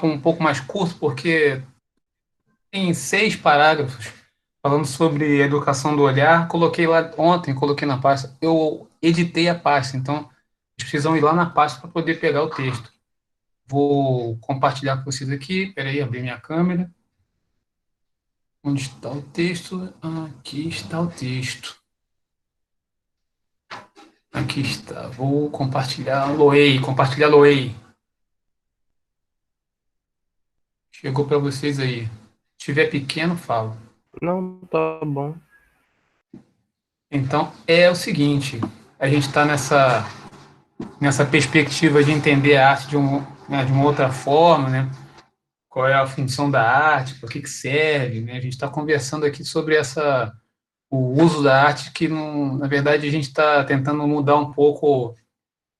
um pouco mais curto, porque tem 6 parágrafos falando sobre educação do olhar. Coloquei lá ontem, coloquei na pasta. Eu editei a pasta, então vocês precisam ir lá na pasta para poder pegar o texto. Vou compartilhar com vocês aqui. Espera aí, abrir minha câmera. Onde está o texto? Aqui está o texto. Aqui está. Vou compartilhar Loei. Compartilhar Loei. Chegou para vocês aí. Se tiver pequeno, falo. Não, tá bom. Então, é o seguinte, a gente está nessa perspectiva de entender a arte de uma outra forma, né? Qual é a função da arte, para que serve, né? A gente está conversando aqui sobre o uso da arte, que, não, na verdade, a gente está tentando mudar um pouco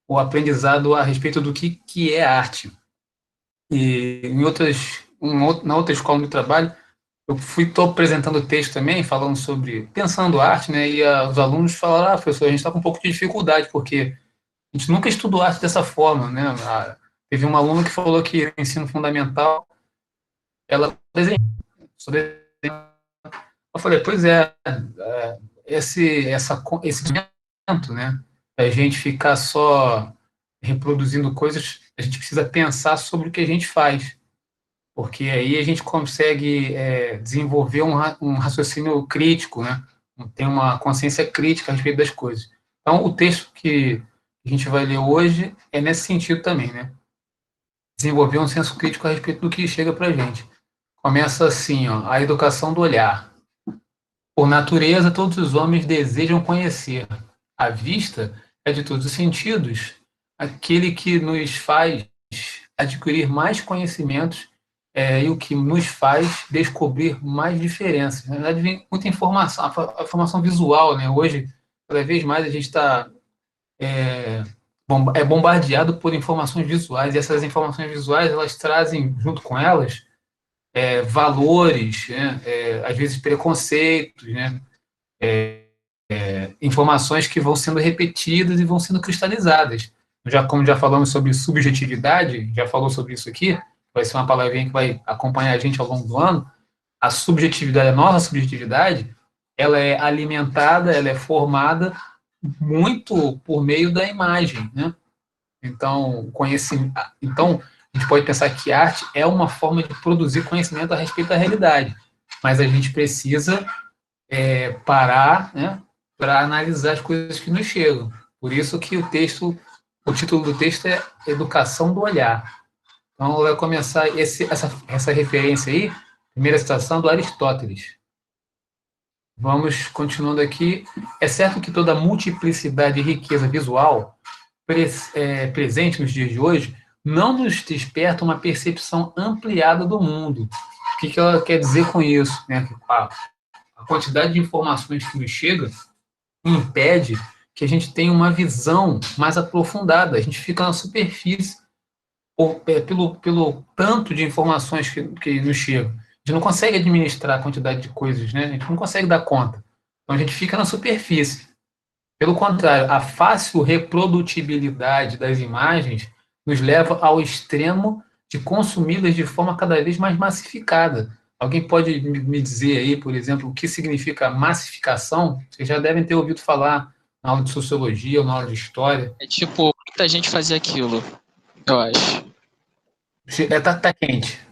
o aprendizado a respeito do que é arte. E na outra escola de trabalho, estou apresentando o texto também, falando sobre, pensando arte, né? E os alunos falaram, professor, a gente está com um pouco de dificuldade, porque a gente nunca estudou arte dessa forma, né? Teve uma aluna que falou que no ensino fundamental ela desenhou. Eu falei, pois esse momento, né? A gente ficar só reproduzindo coisas, a gente precisa pensar sobre o que a gente faz, porque aí a gente consegue desenvolver um raciocínio crítico, né? Tem uma consciência crítica a respeito das coisas. Então, o texto que a gente vai ler hoje é nesse sentido também, né? Desenvolver um senso crítico a respeito do que chega para a gente. Começa assim, ó, a educação do olhar. Por natureza, todos os homens desejam conhecer. A vista é de todos os sentidos aquele que nos faz adquirir mais conhecimentos e o que nos faz descobrir mais diferenças. Na verdade, vem muita informação, a informação visual, né? Hoje, cada vez mais a gente está bombardeado por informações visuais, e essas informações visuais elas trazem junto com elas valores, né? Às vezes preconceitos, né? Informações que vão sendo repetidas e vão sendo cristalizadas. Como já falamos sobre subjetividade, já falou sobre isso aqui, vai ser uma palavrinha que vai acompanhar a gente ao longo do ano. A subjetividade, a nossa subjetividade, ela é alimentada, ela é formada muito por meio da imagem, né? Então, então, a gente pode pensar que arte é uma forma de produzir conhecimento a respeito da realidade, mas a gente precisa parar, né, para analisar as coisas que nos chegam. Por isso que o título do texto é Educação do Olhar. Então, vai começar essa referência aí, primeira citação do Aristóteles. Vamos continuando aqui. É certo que toda a multiplicidade e riqueza visual presente nos dias de hoje não nos desperta uma percepção ampliada do mundo. O que ela quer dizer com isso? Né? A quantidade de informações que nos chega impede que a gente tenha uma visão mais aprofundada. A gente fica na superfície pelo tanto de informações que nos chegam. A gente não consegue administrar a quantidade de coisas, né? A gente não consegue dar conta. Então a gente fica na superfície. Pelo contrário, a fácil reprodutibilidade das imagens nos leva ao extremo de consumi-las de forma cada vez mais massificada. Alguém pode me dizer aí, por exemplo, o que significa massificação? Vocês já devem ter ouvido falar na aula de sociologia ou na aula de história. É tipo, muita gente fazia aquilo, eu acho. Tá quente.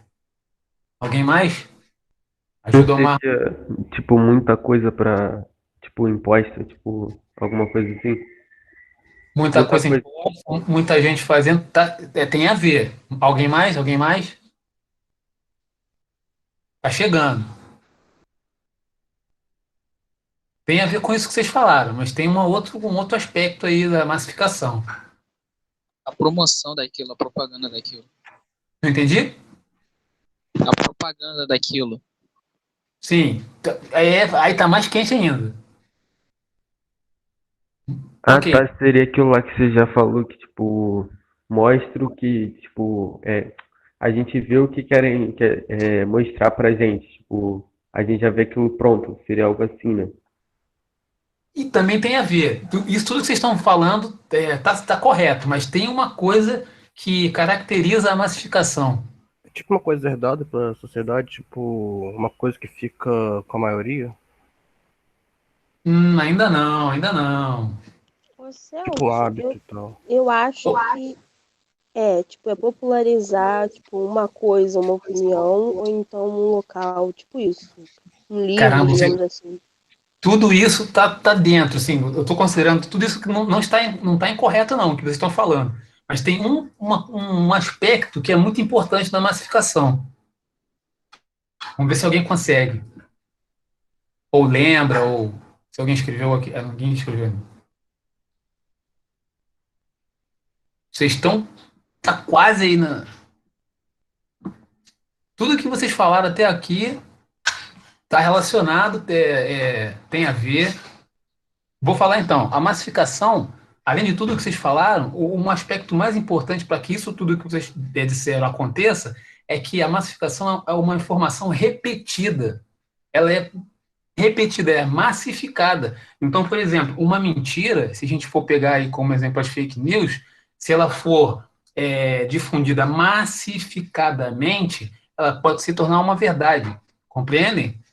Alguém mais? Não Ajuda uma seria, tipo, muita coisa pra, tipo, imposta, tipo, alguma coisa assim? muita Muita coisa coisa. imposta, muita gente fazendo, tem a ver. Alguém mais? Alguém mais? Tá chegando. Tem a ver com isso que vocês falaram, mas tem um outro aspecto aí da massificação. A promoção daquilo, a propaganda daquilo. Não entendi? A propaganda daquilo. Sim. Aí tá mais quente ainda. Ah, Ok. tá, seria aquilo lá que você já falou, que, tipo, mostra o que, tipo, a gente vê o que querem mostrar pra gente, tipo, a gente já vê aquilo pronto, seria algo assim, né? E também tem a ver. Isso tudo que vocês estão falando tá correto, mas tem uma coisa que caracteriza a massificação. tipo uma coisa herdada pela sociedade, tipo uma coisa que fica com a maioria? Ainda não, ainda não. Ô, Tipo um Celso, hábito e tal. eu acho que tipo, é popularizar, tipo, uma coisa, uma opinião, ou então um local, tipo isso. Um livro, Caramba, digamos assim. tudo isso tá dentro, assim, eu estou considerando tudo isso que não está incorreto, não, o que vocês estão falando. Mas tem um aspecto que é muito importante na massificação. Vamos ver se alguém consegue. Ou lembra, ou se alguém escreveu aqui. Ninguém escreveu. Vocês estão. Tá quase aí na. Tudo que vocês falaram até aqui está relacionado, tem a ver. Vou falar então, a massificação, além de tudo que vocês falaram, um aspecto mais importante para que isso tudo que vocês disseram aconteça é que a massificação é uma informação repetida. Ela é repetida, é massificada. Então, por exemplo, uma mentira, se a gente for pegar aí como exemplo as fake news, se ela for difundida massificadamente, ela pode se tornar uma verdade. Compreendem?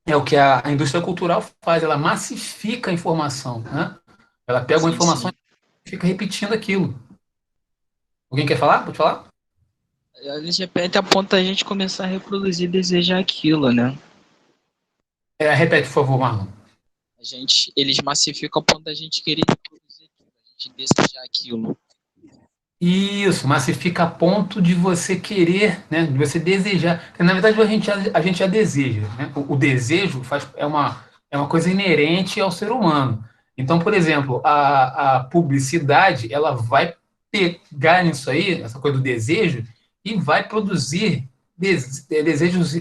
É o que a indústria cultural faz, ela massifica a informação, né? Ela pega uma Sim, informação sim. e fica repetindo aquilo. Alguém quer falar? Pode falar? Eles repetem a ponto da gente começar a reproduzir e desejar aquilo, né? Repete, por favor, Marlon. Eles massificam a ponto da gente querer reproduzir aquilo, a gente desejar aquilo. Isso, massifica a ponto de você querer, né, de você desejar. Porque, na verdade, a gente já deseja. Né? O desejo é uma coisa inerente ao ser humano. Então, por exemplo, a publicidade ela vai pegar nisso aí, essa coisa do desejo, e vai produzir desejos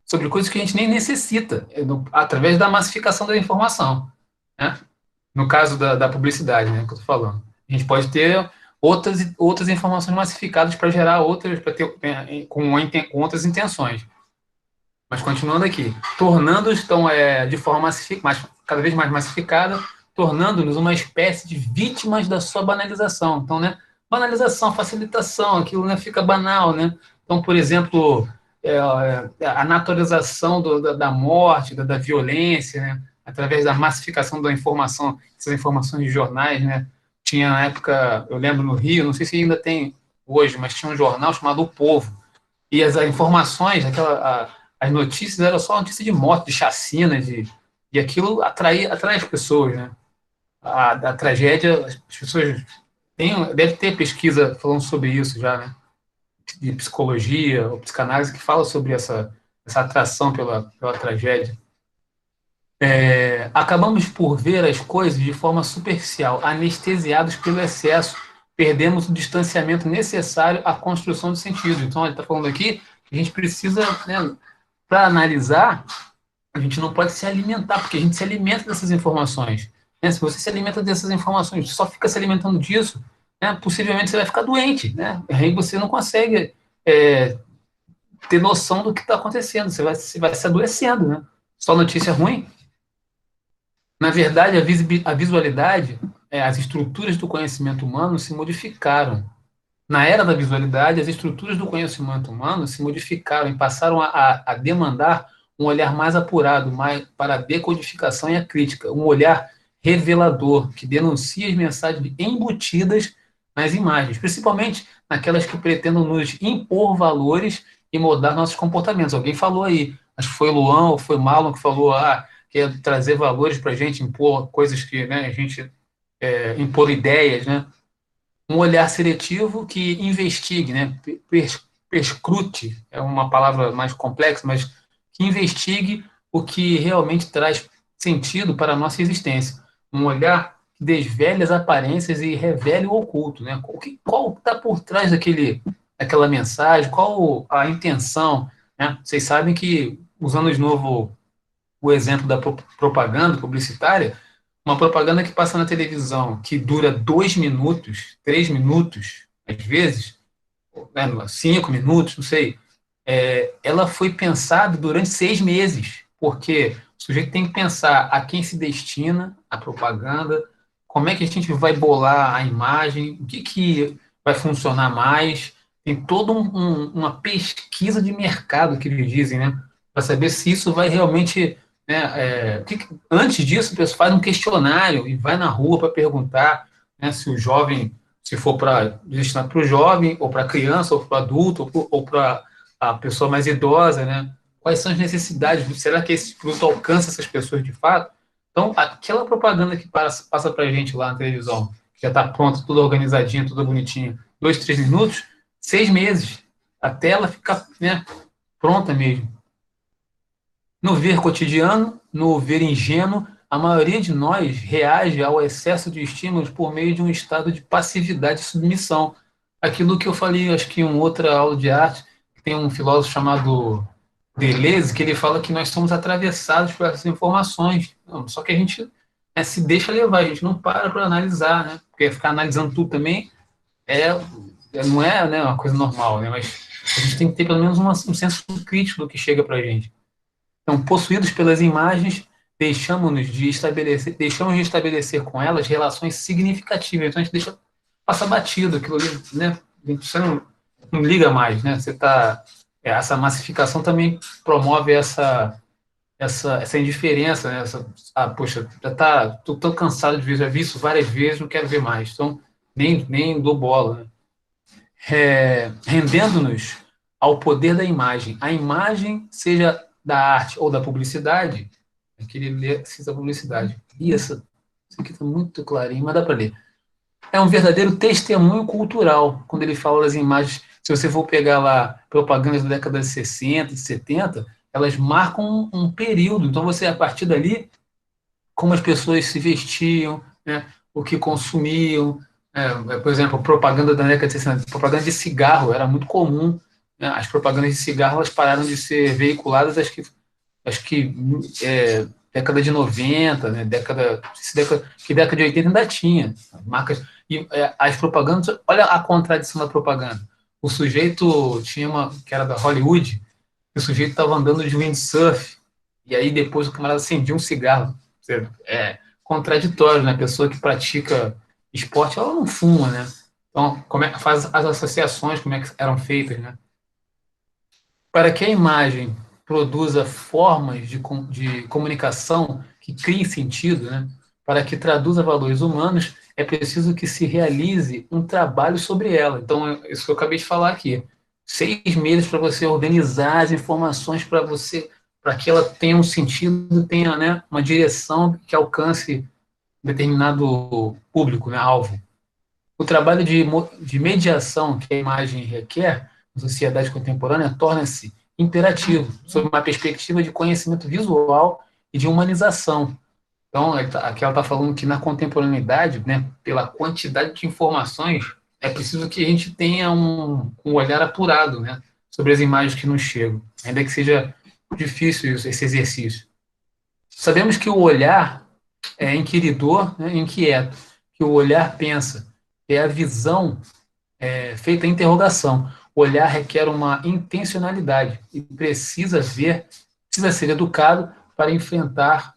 sobre coisas que a gente nem necessita, através da massificação da informação. Né? No caso da publicidade, né, que eu estou falando. A gente pode ter outras informações massificadas para gerar outras, para ter com outras intenções. Mas continuando aqui, tornando-os de forma cada vez mais massificada, tornando-nos uma espécie de vítimas da sua banalização. Então, né, banalização, facilitação, aquilo, né, fica banal, né? Então, por exemplo, a naturalização da morte, da violência, né, através da massificação da informação, essas informações de jornais, né? Tinha na época, eu lembro no Rio, não sei se ainda tem hoje, mas tinha um jornal chamado O Povo. E as informações, as notícias eram só notícias de morte, de chacina, e aquilo atrai as pessoas, né? A tragédia, as pessoas deve ter pesquisa falando sobre isso já, né? De psicologia ou psicanálise que fala sobre essa atração pela tragédia. Acabamos por ver as coisas de forma superficial, anestesiados pelo excesso, perdemos o distanciamento necessário à construção de sentido. Então, ele está falando aqui que a gente precisa, né, para analisar, a gente não pode se alimentar, porque a gente se alimenta dessas informações. Né? Se você se alimenta dessas informações, só fica se alimentando disso, né, possivelmente você vai ficar doente. Né? Aí você não consegue ter noção do que está acontecendo, você vai se adoecendo. Né? Só notícia ruim. Na verdade, a visualidade, as estruturas do conhecimento humano se modificaram. Na era da visualidade, as estruturas do conhecimento humano se modificaram e passaram a demandar um olhar mais apurado, mais para a decodificação e a crítica, um olhar revelador, que denuncia as mensagens embutidas nas imagens, principalmente naquelas que pretendam nos impor valores e mudar nossos comportamentos. Alguém falou aí, acho que foi o Luan ou foi o Marlon que falou, que é trazer valores para a gente, impor coisas que, né, a gente, impor ideias, né? Um olhar seletivo que investigue, né, perscrute, é uma palavra mais complexa, mas que investigue o que realmente traz sentido para a nossa existência. Um olhar que desvele as aparências e revele o oculto, né? Qual está por trás daquela mensagem, qual a intenção, né? Vocês sabem que, usando de novo o exemplo da propaganda publicitária, uma propaganda que passa na televisão, que dura 2 minutos, 3 minutos, às vezes, né, 5 minutos, não sei, ela foi pensada durante 6 meses, porque o sujeito tem que pensar a quem se destina a propaganda, como é que a gente vai bolar a imagem, vai funcionar mais. Tem toda uma pesquisa de mercado que eles dizem, né? Para saber se isso vai realmente, né, antes disso, o pessoal faz um questionário e vai na rua para perguntar, né, se o jovem, se for para destinar para o jovem, ou para a criança, ou para o adulto, ou para a pessoa mais idosa, né? Quais são as necessidades? Será que esse produto alcança essas pessoas de fato? Então, aquela propaganda que passa para a gente lá na televisão, que já está pronta, tudo organizadinho, tudo bonitinho, 2, 3 minutos, 6 meses, até ela ficar, né, pronta mesmo. No ver cotidiano, no ver ingênuo, a maioria de nós reage ao excesso de estímulos por meio de um estado de passividade e submissão. Aquilo que eu falei, acho que em uma outra aula de arte, tem um filósofo chamado Deleuze, que ele fala que nós somos atravessados por essas informações. Só que a gente, né, se deixa levar, a gente não para analisar, né? Porque ficar analisando tudo também não é, né, uma coisa normal, né? Mas a gente tem que ter pelo menos um senso crítico do que chega para a gente. Então, possuídos pelas imagens, deixamos de estabelecer com elas relações significativas. Então, a gente deixa passar batido aquilo ali, né? Você não liga mais, né? Essa massificação também promove essa indiferença, né? Poxa, tô tão cansado de ver, já vi isso várias vezes, não quero ver mais. Então, nem dou bola, né? Rendendo-nos ao poder da imagem. A imagem, seja da arte ou da publicidade, aquele ler da publicidade. Isso aqui está muito clarinho, mas dá para ler. É um verdadeiro testemunho cultural, quando ele fala das imagens. Se você for pegar lá propagandas da década de 60 e 70, elas marcam um período. Então, você, a partir dali, como as pessoas se vestiam, né, o que consumiam. Por exemplo, propaganda da década de 60, propaganda de cigarro era muito comum. Né, as propagandas de cigarro elas pararam de ser veiculadas, acho que década de 90, né, década de 80 ainda tinha. Marcas, e as propagandas, olha a contradição da propaganda. O sujeito tinha que era da Hollywood, e o sujeito estava andando de windsurf, e aí depois o camarada acendia um cigarro. É contraditório, né? A pessoa que pratica esporte, ela não fuma, né? Então, como é que faz as associações, como é que eram feitas, né? Para que a imagem produza formas de comunicação que criem sentido, né? Para que traduza valores humanos, é preciso que se realize um trabalho sobre ela. Então, é isso que eu acabei de falar aqui. 6 meses para você organizar as informações para que ela tenha um sentido, tenha, né, uma direção que alcance determinado público, né, alvo. O trabalho de mediação que a imagem requer na sociedade contemporânea torna-se imperativo, sob uma perspectiva de conhecimento visual e de humanização. Então, aqui ela está falando que na contemporaneidade, né, pela quantidade de informações, é preciso que a gente tenha um olhar apurado, né, sobre as imagens que nos chegam, ainda que seja difícil esse exercício. Sabemos que o olhar é inquiridor, né, inquieto, que o olhar pensa, é a visão feita a interrogação. O olhar requer uma intencionalidade e precisa ser educado para enfrentar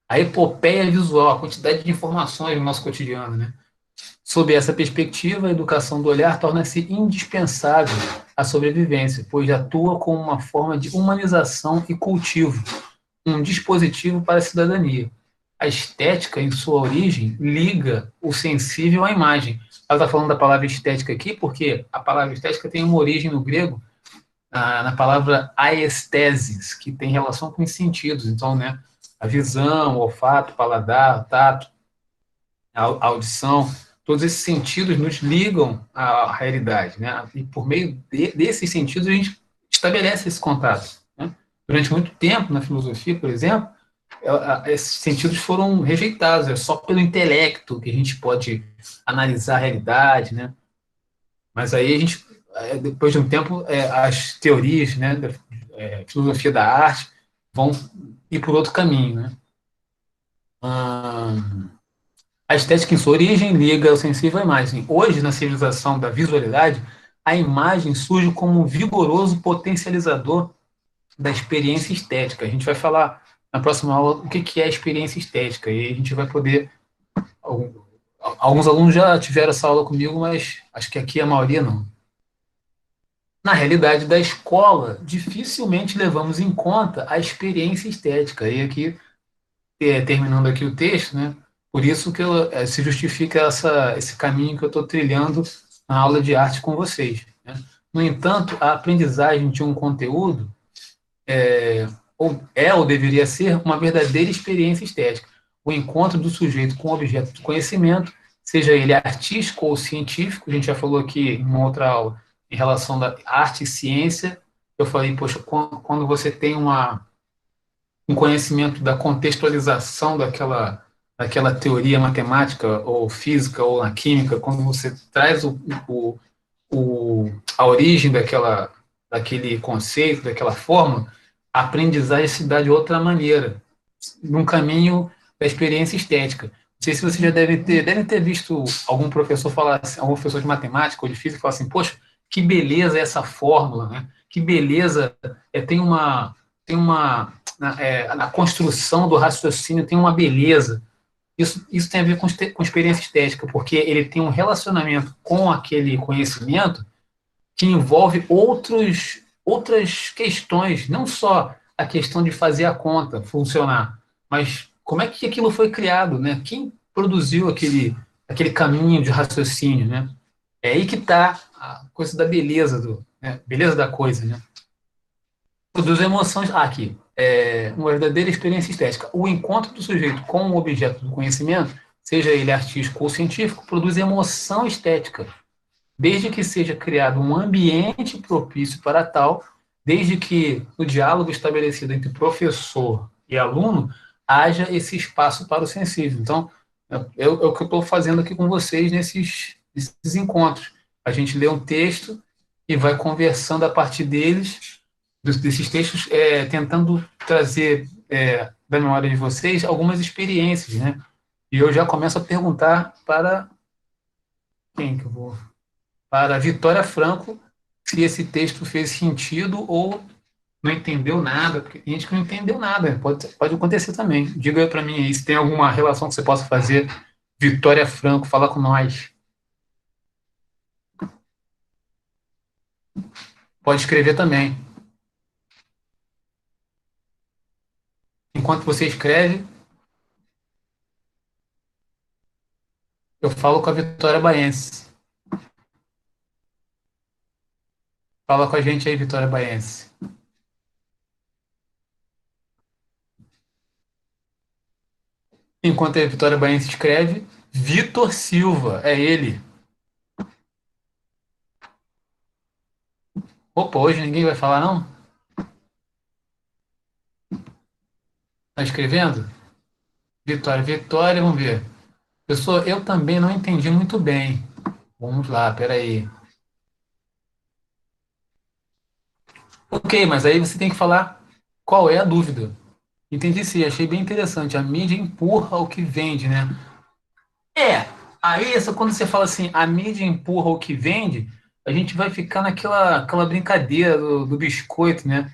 a epopeia visual, a quantidade de informações no nosso cotidiano, né? Sob essa perspectiva, a educação do olhar torna-se indispensável à sobrevivência, pois atua como uma forma de humanização e cultivo, um dispositivo para a cidadania. A estética, em sua origem, liga o sensível à imagem. Ela está falando da palavra estética aqui, porque a palavra estética tem uma origem no grego, na palavra aesthesis, que tem relação com os sentidos. Então, né, a visão, o olfato, o paladar, o tato, a audição, todos esses sentidos nos ligam à realidade, né? E por meio desses sentidos a gente estabelece esse contato, né? Durante muito tempo, na filosofia, por exemplo, esses sentidos foram rejeitados, é só pelo intelecto que a gente pode analisar a realidade, né? Mas aí a gente, depois de um tempo, as teorias, né, da filosofia da arte vão ir por outro caminho, né? A estética em sua origem liga o sensível à imagem. Hoje, na civilização da visualidade, a imagem surge como um vigoroso potencializador da experiência estética. A gente vai falar na próxima aula o que é a experiência estética, e a gente vai poder alguns alunos já tiveram essa aula comigo, mas acho que aqui a maioria não. Na realidade da escola, dificilmente levamos em conta a experiência estética. E aqui, terminando aqui o texto, né? Por isso que se justifica esse caminho que eu estou trilhando na aula de arte com vocês, né? No entanto, a aprendizagem de um conteúdo ou deveria ser uma verdadeira experiência estética. O encontro do sujeito com o objeto de conhecimento, seja ele artístico ou científico, a gente já falou aqui em uma outra aula, em relação da arte e ciência, eu falei, poxa, quando você tem um conhecimento da contextualização daquela teoria matemática ou física ou na química, quando você traz a origem daquele conceito, daquela forma, a aprendizagem se dá de outra maneira, num caminho da experiência estética. Não sei se você já devem ter visto algum professor falar assim, algum professor de matemática ou de física falar assim, poxa, que beleza essa fórmula, né? Que beleza, na construção do raciocínio tem uma beleza. Isso tem a ver com experiência estética, porque ele tem um relacionamento com aquele conhecimento que envolve outras questões, não só a questão de fazer a conta funcionar, mas como é que aquilo foi criado, né? Quem produziu aquele caminho de raciocínio, né? É aí que está a coisa da beleza, né? Beleza da coisa, né? Produz emoções. Aqui, uma verdadeira experiência estética. O encontro do sujeito com o objeto do conhecimento, seja ele artístico ou científico, produz emoção estética, desde que seja criado um ambiente propício para tal, desde que no diálogo estabelecido entre professor e aluno haja esse espaço para o sensível. Então, é o que eu estou fazendo aqui com vocês nesses encontros. A gente lê um texto e vai conversando a partir desses textos, tentando trazer da memória de vocês algumas experiências, né? E eu já começo a perguntar para quem que eu vou? Para a Vitória Franco, se esse texto fez sentido ou não entendeu nada, porque tem gente que não entendeu nada, pode acontecer também. Diga aí para mim aí, se tem alguma relação que você possa fazer. Vitória Franco, fala com nós. Pode escrever também. Enquanto você escreve, eu falo com a Vitória Baense. Fala com a gente aí, Vitória Baense. Enquanto a Vitória Baense escreve, Vitor Silva, é ele. Opa, hoje ninguém vai falar, não? Tá escrevendo? Vitória, vamos ver. Pessoal, eu também não entendi muito bem. Vamos lá, peraí. Ok, mas aí você tem que falar qual é a dúvida. Entendi sim, achei bem interessante. A mídia empurra o que vende, né? Aí quando você fala assim, a mídia empurra o que vende, a gente vai ficar aquela brincadeira do biscoito, né?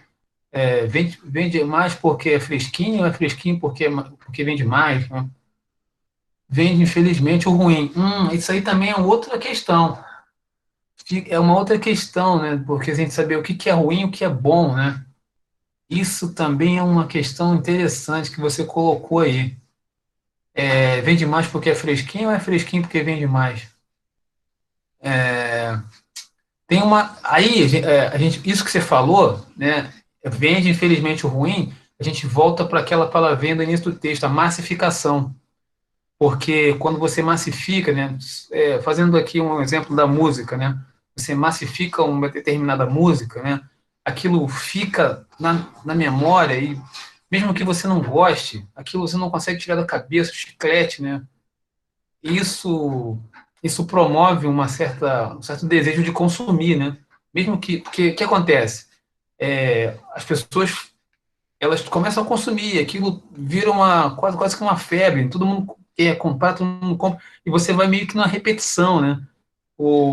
Vende mais porque é fresquinho, ou é fresquinho porque vende mais, né? Vende, infelizmente, o ruim. Isso aí também é outra questão. É uma outra questão, né? Porque a gente saber o que é ruim e o que é bom, né? Isso também é uma questão interessante que você colocou aí. Vende mais porque é fresquinho ou é fresquinho porque vende mais? Tem uma. Aí, isso que você falou, né? Vende, infelizmente, o ruim, a gente volta para aquela palavrinha do início do texto, a massificação. Porque quando você massifica, né? Fazendo aqui um exemplo da música, né? Você massifica uma determinada música, né? Aquilo fica na memória e mesmo que você não goste, aquilo você não consegue tirar da cabeça, o chiclete, né? Isso promove um certo desejo de consumir, né? Mesmo que acontece? As pessoas elas começam a consumir, aquilo vira quase que uma febre, todo mundo quer comprar, todo mundo compra, e você vai meio que numa repetição, né?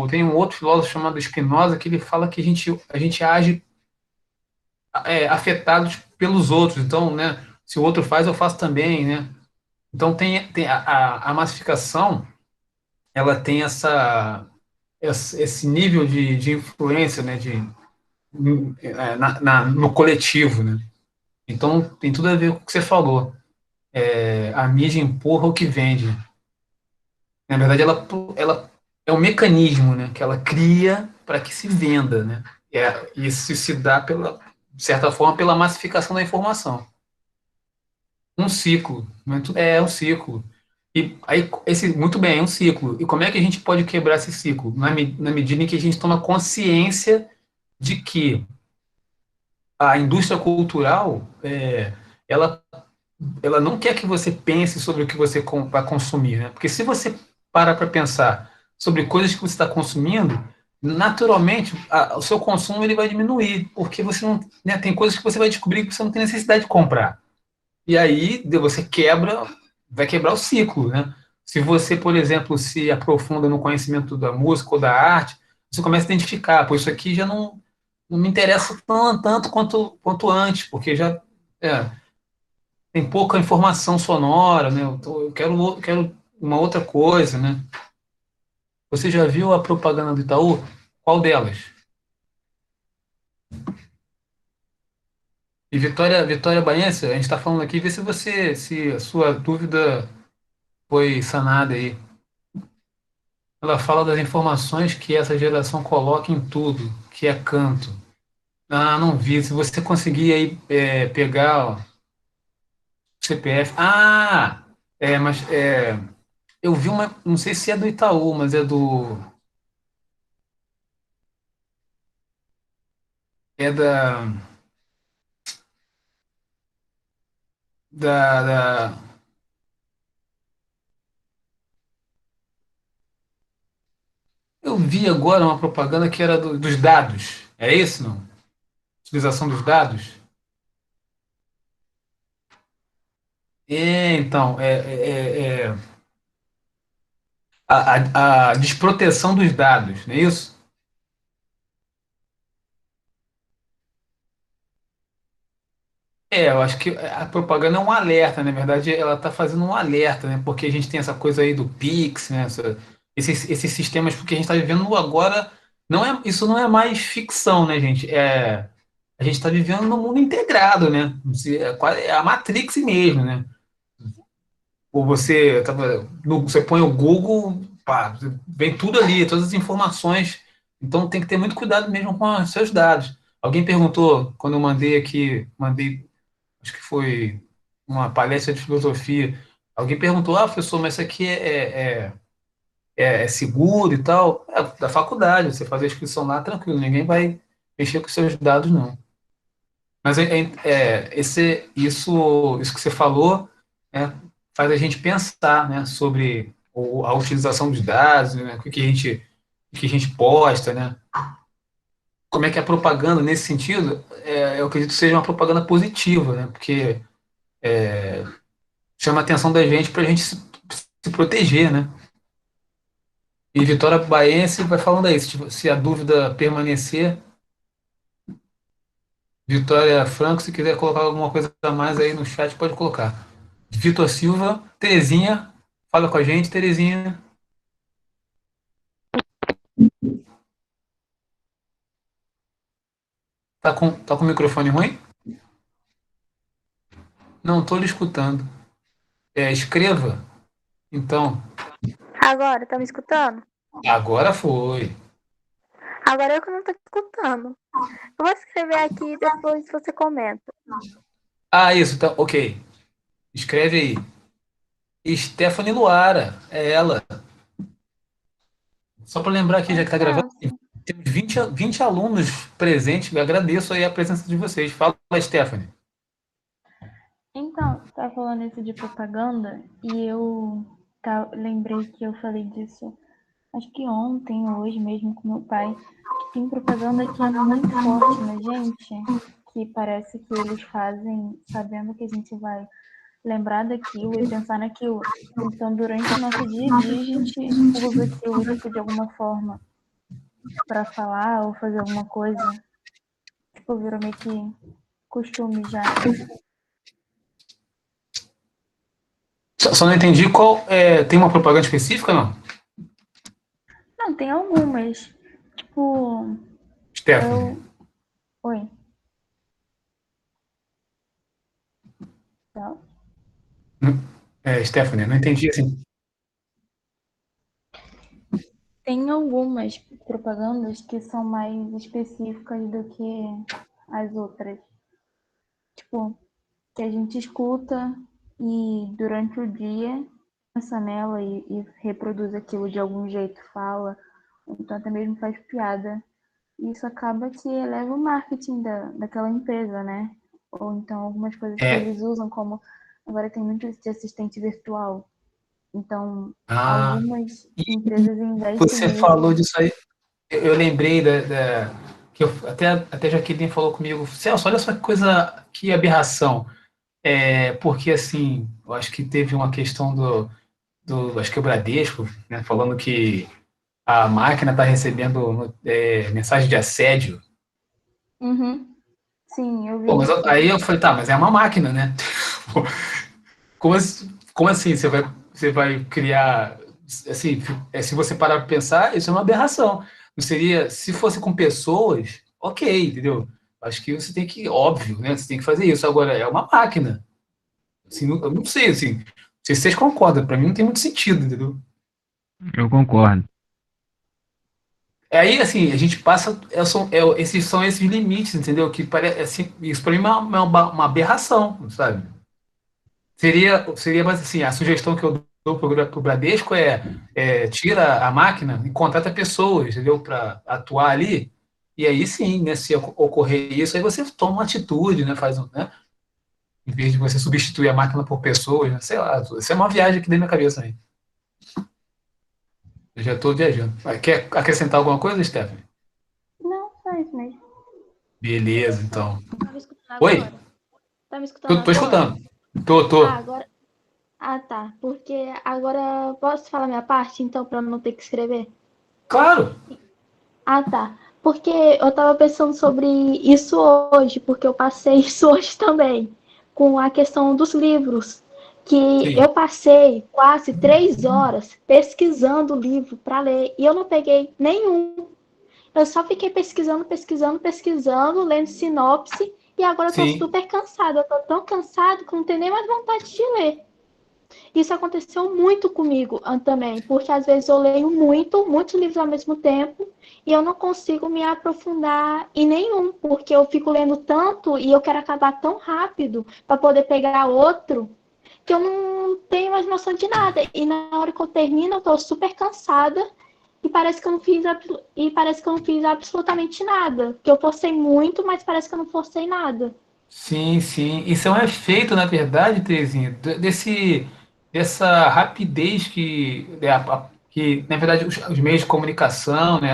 Tem um outro filósofo chamado Spinoza que ele fala que a gente age afetados pelos outros, então, né? Se o outro faz, eu faço também, né? Então tem a massificação, ela tem esse nível de influência, né, no coletivo, né? Então tem tudo a ver com o que você falou. A mídia empurra o que vende. Na verdade, ela é um mecanismo, né, que ela cria para que se venda, né? Isso se dá de certa forma, pela massificação da informação. Um ciclo, um ciclo. E aí, muito bem, é um ciclo. E como é que a gente pode quebrar esse ciclo? Na medida em que a gente toma consciência de que a indústria cultural, ela, ela não quer que você pense sobre o que você vai consumir, né? Porque se você para pensar sobre coisas que você está consumindo, naturalmente o seu consumo ele vai diminuir, porque você não, né, tem coisas que você vai descobrir que você não tem necessidade de comprar. E aí você vai quebrar o ciclo, né? Se você, por exemplo, se aprofunda no conhecimento da música ou da arte, você começa a identificar, pô, isso aqui já não me interessa tanto quanto antes, porque já é, tem pouca informação sonora, né? Eu quero uma outra coisa, né? Você já viu a propaganda do Itaú? Qual delas? E Vitória Baense, a gente está falando aqui, vê se a sua dúvida foi sanada aí. Ela fala das informações que essa geração coloca em tudo, que é canto. Ah, não vi. Se você conseguir aí pegar ó, o CPF. Ah! Mas eu vi uma. Não sei se é do Itaú, mas é do. É da. Eu vi agora uma propaganda que era dos dados. É isso, não? Utilização dos dados? Então, a desproteção dos dados, não é isso? Eu acho que a propaganda é um alerta, na verdade, ela está fazendo um alerta, né? Porque a gente tem essa coisa aí do Pix, né? Esses sistemas, porque a gente está vivendo agora, isso não é mais ficção, né, gente? A gente está vivendo num mundo integrado, né? É a Matrix mesmo, né? Ou você põe o Google, pá, vem tudo ali, todas as informações. Então tem que ter muito cuidado mesmo com os seus dados. Alguém perguntou, quando eu mandei acho que foi uma palestra de filosofia. Alguém perguntou, professor, mas isso aqui é seguro e tal? É da faculdade, você faz a inscrição lá, tranquilo, ninguém vai mexer com os seus dados, não. Mas isso que você falou faz a gente pensar, né, sobre a utilização dos dados, né, o que a gente posta, né? Como é que a propaganda, nesse sentido, eu acredito que seja uma propaganda positiva, né? Porque chama a atenção da gente para a gente se proteger, né? E Vitória Baense vai falando aí, se a dúvida permanecer, Vitória Franco, se quiser colocar alguma coisa a mais aí no chat, pode colocar. Vitor Silva, Terezinha, fala com a gente, Terezinha. Tá com o microfone ruim? Não, estou lhe escutando. Escreva. Então, Agora, tá me escutando? agora foi. Agora eu que não tô escutando. Eu vou escrever aqui e depois você comenta. Isso, tá, ok. Escreve aí. Stephanie Luara, é ela. Só para lembrar aqui, já que está gravando, Fácil. temos 20 alunos presentes. Eu agradeço aí a presença de vocês. Fala, Stephanie. Então, você tá falando isso de propaganda e eu lembrei que eu falei disso, acho que ontem ou hoje mesmo com meu pai, que tem propaganda que é muito forte na gente, que parece que eles fazem sabendo que a gente vai lembrar daquilo e pensar naquilo. Então, durante o nosso dia a dia, a gente usa aquilo, tipo, de alguma forma para falar ou fazer alguma coisa. Tipo, virou meio que costume já. Só não entendi qual. Tem uma propaganda específica, não? Não, tem algumas. Tipo, Stephanie. Oi. Tá. Stephanie, não entendi assim. Tem algumas propagandas que são mais específicas do que as outras. Tipo, que a gente escuta e durante o dia pensa nela e reproduz aquilo de algum jeito, fala, ou então até mesmo faz piada. E isso acaba que eleva o marketing daquela empresa, né? Ou então algumas coisas que É, eles usam, como agora tem muito de assistente virtual. Então, ah, algumas e empresas investem você nisso. falou disso aí. Eu lembrei que até Jaqueline falou comigo, Celso, olha só que coisa, que aberração. Porque assim, eu acho que teve uma questão acho que o Bradesco, né, falando que a máquina está recebendo mensagem de assédio. Uhum. Sim, eu Pô, vi mas isso. aí eu falei, tá, mas é uma máquina, né? Como assim você vai criar, assim, se você parar para pensar, isso é uma aberração. Não seria, se fosse com pessoas, ok, entendeu? Acho que você tem que, óbvio, né? Você tem que fazer isso. Agora, é uma máquina. Assim, eu não sei, assim, não sei se vocês concordam, para mim não tem muito sentido, entendeu? Eu concordo. Aí, assim, a gente passa, esses são esses limites, entendeu? Que parece, assim, isso para mim é uma aberração, sabe? Seria mais assim, a sugestão que eu dou para o Bradesco tira a máquina e contrata pessoas, entendeu? Para atuar ali, e aí sim, né, se ocorrer isso, aí você toma uma atitude, né? Né? Em vez de você substituir a máquina por pessoas, né? Sei lá, isso é uma viagem aqui dentro da minha cabeça aí. Eu já estou viajando. Quer acrescentar alguma coisa, Stephanie? Não, só isso mesmo. Beleza, então. Tá me escutando Oi? agora? Tá me escutando Tô agora? escutando. Tô. Agora. Ah, tá. Porque agora posso falar minha parte, então, pra não ter que escrever? Claro. Ah, tá. Porque eu tava pensando sobre isso hoje, porque eu passei isso hoje também, com a questão dos livros. Que Sim, eu passei quase 3 horas pesquisando o livro para ler e eu não peguei nenhum. Eu só fiquei pesquisando, lendo sinopse e agora eu tô sim. super cansada. Eu tô tão cansada que não tenho nem mais vontade de ler. Isso aconteceu muito comigo também, porque às vezes eu leio muitos livros ao mesmo tempo e eu não consigo me aprofundar em nenhum, porque eu fico lendo tanto e eu quero acabar tão rápido para poder pegar outro que eu não tenho mais noção de nada. E na hora que eu termino, eu tô super cansada e parece que eu não fiz absolutamente nada. Que eu forcei muito, mas parece que eu não forcei nada. Sim, sim. Isso é um efeito, na verdade, Terezinha, dessa rapidez que, na verdade, os meios de comunicação, né,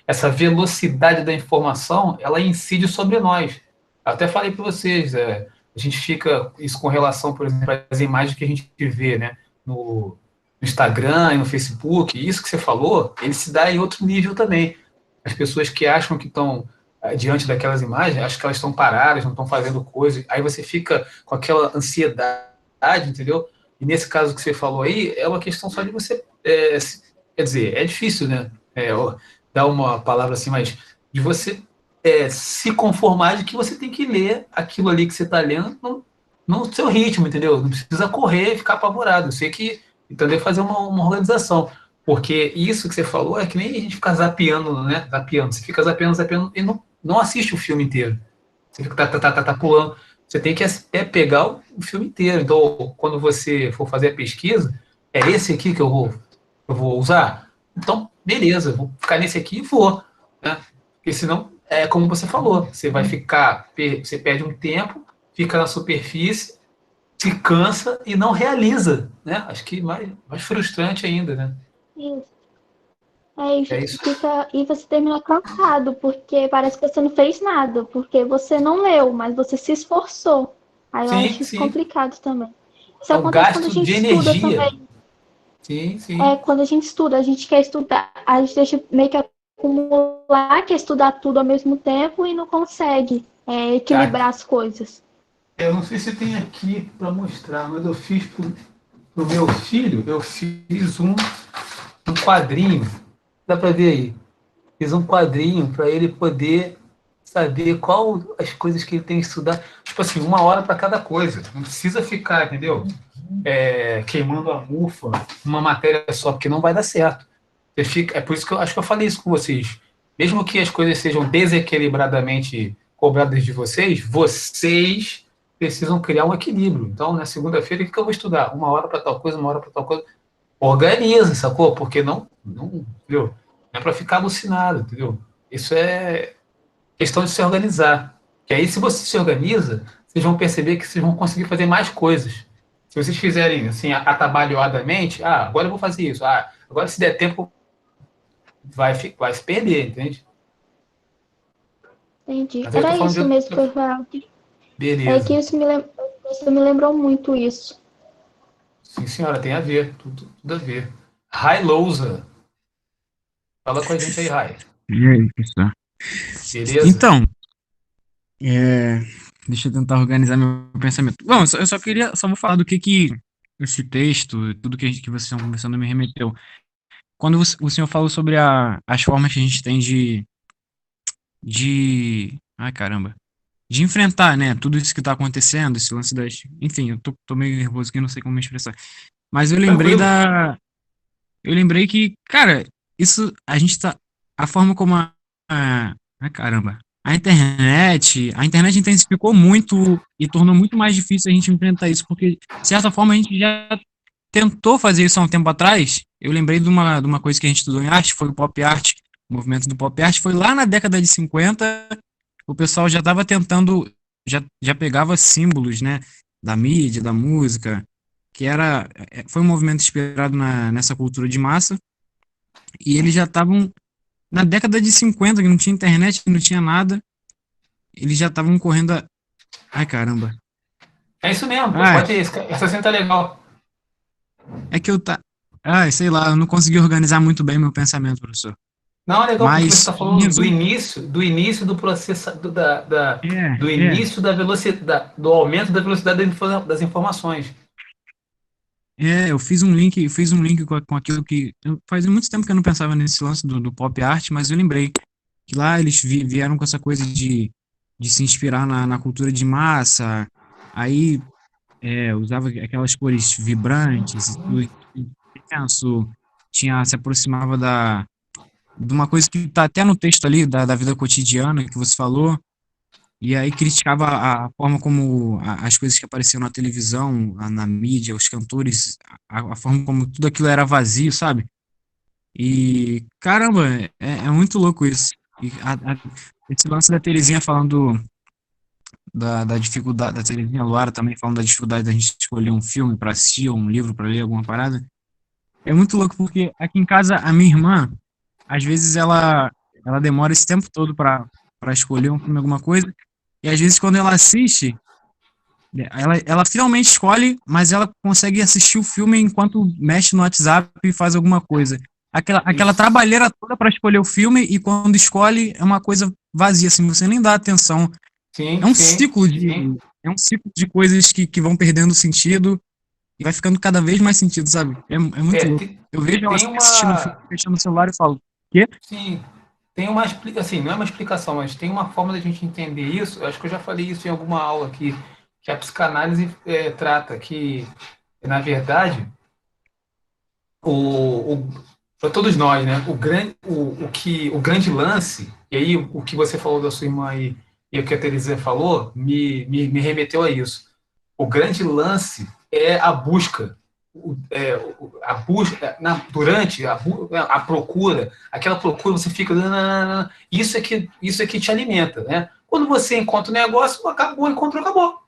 essa velocidade da informação, ela incide sobre nós. Eu até falei para vocês, a gente fica, isso com relação, por exemplo, às imagens que a gente vê, né, no Instagram e no Facebook, isso que você falou, ele se dá em outro nível também. As pessoas que acham que estão diante daquelas imagens, acho que elas estão paradas, não estão fazendo coisa, aí você fica com aquela ansiedade, entendeu? E nesse caso que você falou aí, é uma questão só de você, quer dizer, é difícil, né? Dar uma palavra assim, mas de você se conformar de que você tem que ler aquilo ali que você está lendo no seu ritmo, entendeu? Não precisa correr e ficar apavorado. Eu sei que então deve fazer uma organização. Porque isso que você falou é que nem a gente ficar zapeando, né? Zapeando. Você fica zapeando e não assiste o filme inteiro. Você fica tá pulando. Você tem que pegar o filme inteiro. Então, quando você for fazer a pesquisa, é esse aqui que eu vou usar? Então, beleza, vou ficar nesse aqui e vou. Né? Porque senão, é como você falou, você vai ficar, você perde um tempo, fica na superfície, se cansa e não realiza. Né? Acho que mais frustrante ainda, né? Isso. É isso. E você termina cansado, porque parece que você não fez nada, porque você não leu, mas você se esforçou. Aí eu Sim, acho isso sim. complicado também. Isso É o acontece quando a gasto de gente estuda energia. também. Sim, sim. Quando a gente estuda, a gente quer estudar, a gente deixa meio que acumular, quer estudar tudo ao mesmo tempo e não consegue Tá. equilibrar as coisas. Eu não sei se tem aqui para mostrar, mas eu fiz no meu filho, eu fiz um quadrinho, dá para ver aí. Fiz um quadrinho para ele poder saber qual as coisas que ele tem que estudar. Tipo assim, 1 hora para cada coisa. Não precisa ficar, entendeu? Queimando a mufa uma matéria só, porque não vai dar certo. É por isso que eu acho que eu falei isso com vocês. Mesmo que as coisas sejam desequilibradamente cobradas de vocês, vocês precisam criar um equilíbrio. Então, na segunda-feira, o que eu vou estudar? 1 hora para tal coisa, 1 hora para tal coisa. Organiza, sacou? Porque não, entendeu? Não é para ficar alucinado, entendeu? Isso é questão de se organizar. Que aí, se você se organiza, vocês vão perceber que vocês vão conseguir fazer mais coisas. Se vocês fizerem assim, atabalhoadamente, agora eu vou fazer isso. Agora, se der tempo, vai se perder, entende? Entendi. Mas eu tô Era falando isso mesmo que eu falava. É Beleza. que você me lembrou muito isso. Sim, senhora, tem a ver. Tudo a ver. Rai Lousa. Fala com a gente aí, Rai. E aí, pessoal? Beleza? Então, deixa eu tentar organizar meu pensamento. Bom, só vou falar do que esse texto, tudo que vocês estão conversando me remeteu. Quando o senhor falou sobre as formas que a gente tem ai, caramba, de enfrentar, né, tudo isso que tá acontecendo, esse lance enfim, eu tô meio nervoso aqui, não sei como me expressar. Mas eu lembrei eu lembrei que, cara, isso, a gente tá, a forma como ai, caramba, a internet intensificou muito e tornou muito mais difícil a gente enfrentar isso, porque, de certa forma, a gente já tentou fazer isso há um tempo atrás. Eu lembrei de uma coisa que a gente estudou em arte, foi o pop art. O movimento do pop art foi lá na década de 50. O pessoal já estava tentando, já pegava símbolos, né, da mídia, da música, que foi um movimento inspirado nessa cultura de massa, e eles já estavam, na década de 50, que não tinha internet, não tinha nada, eles já estavam correndo ai, caramba. É isso mesmo, pode ir, essa cena tá legal. É que sei lá, eu não consegui organizar muito bem meu pensamento, professor. Não, é legal porque você está falando resumo, do início do processo, do início da velocidade, do aumento da velocidade das informações. Eu fiz um link com aquilo que faz muito tempo que eu não pensava nesse lance do pop art, mas eu lembrei que lá eles vieram com essa coisa de se inspirar na cultura de massa, aí usava aquelas cores vibrantes, tudo intenso, se aproximava de uma coisa que está até no texto ali, da vida cotidiana que você falou, e aí criticava a forma como as coisas que apareciam na televisão, na mídia, os cantores, a forma como tudo aquilo era vazio, sabe? E, caramba, é muito louco isso. E esse lance da Terezinha falando da dificuldade, da Terezinha Luara também falando da dificuldade da gente escolher um filme para assistir, ou um livro para ler, alguma parada, é muito louco, porque aqui em casa a minha irmã, às vezes ela demora esse tempo todo para escolher um filme, alguma coisa, e às vezes quando ela assiste, ela finalmente escolhe, mas ela consegue assistir o filme enquanto mexe no WhatsApp e faz alguma coisa. Aquela trabalheira toda para escolher o filme, e quando escolhe é uma coisa vazia, assim, você nem dá atenção. Sim, é um ciclo de coisas que vão perdendo sentido e vai ficando cada vez mais sentido, sabe? É muito louco. Eu vejo ela assistindo o filme, fechando o celular e falo, quê? Sim, tem uma explicação, assim, não é uma explicação, mas tem uma forma da gente entender isso. Eu acho que eu já falei isso em alguma aula aqui, que a psicanálise trata que, na verdade, para todos nós, né, o grande lance, e aí o que você falou da sua irmã aí, e o que a Terezinha falou, me remeteu a isso. O grande lance é a busca. Durante a procura, aquela procura, você fica. Isso é que te alimenta, né? Quando você encontra o negócio, acabou.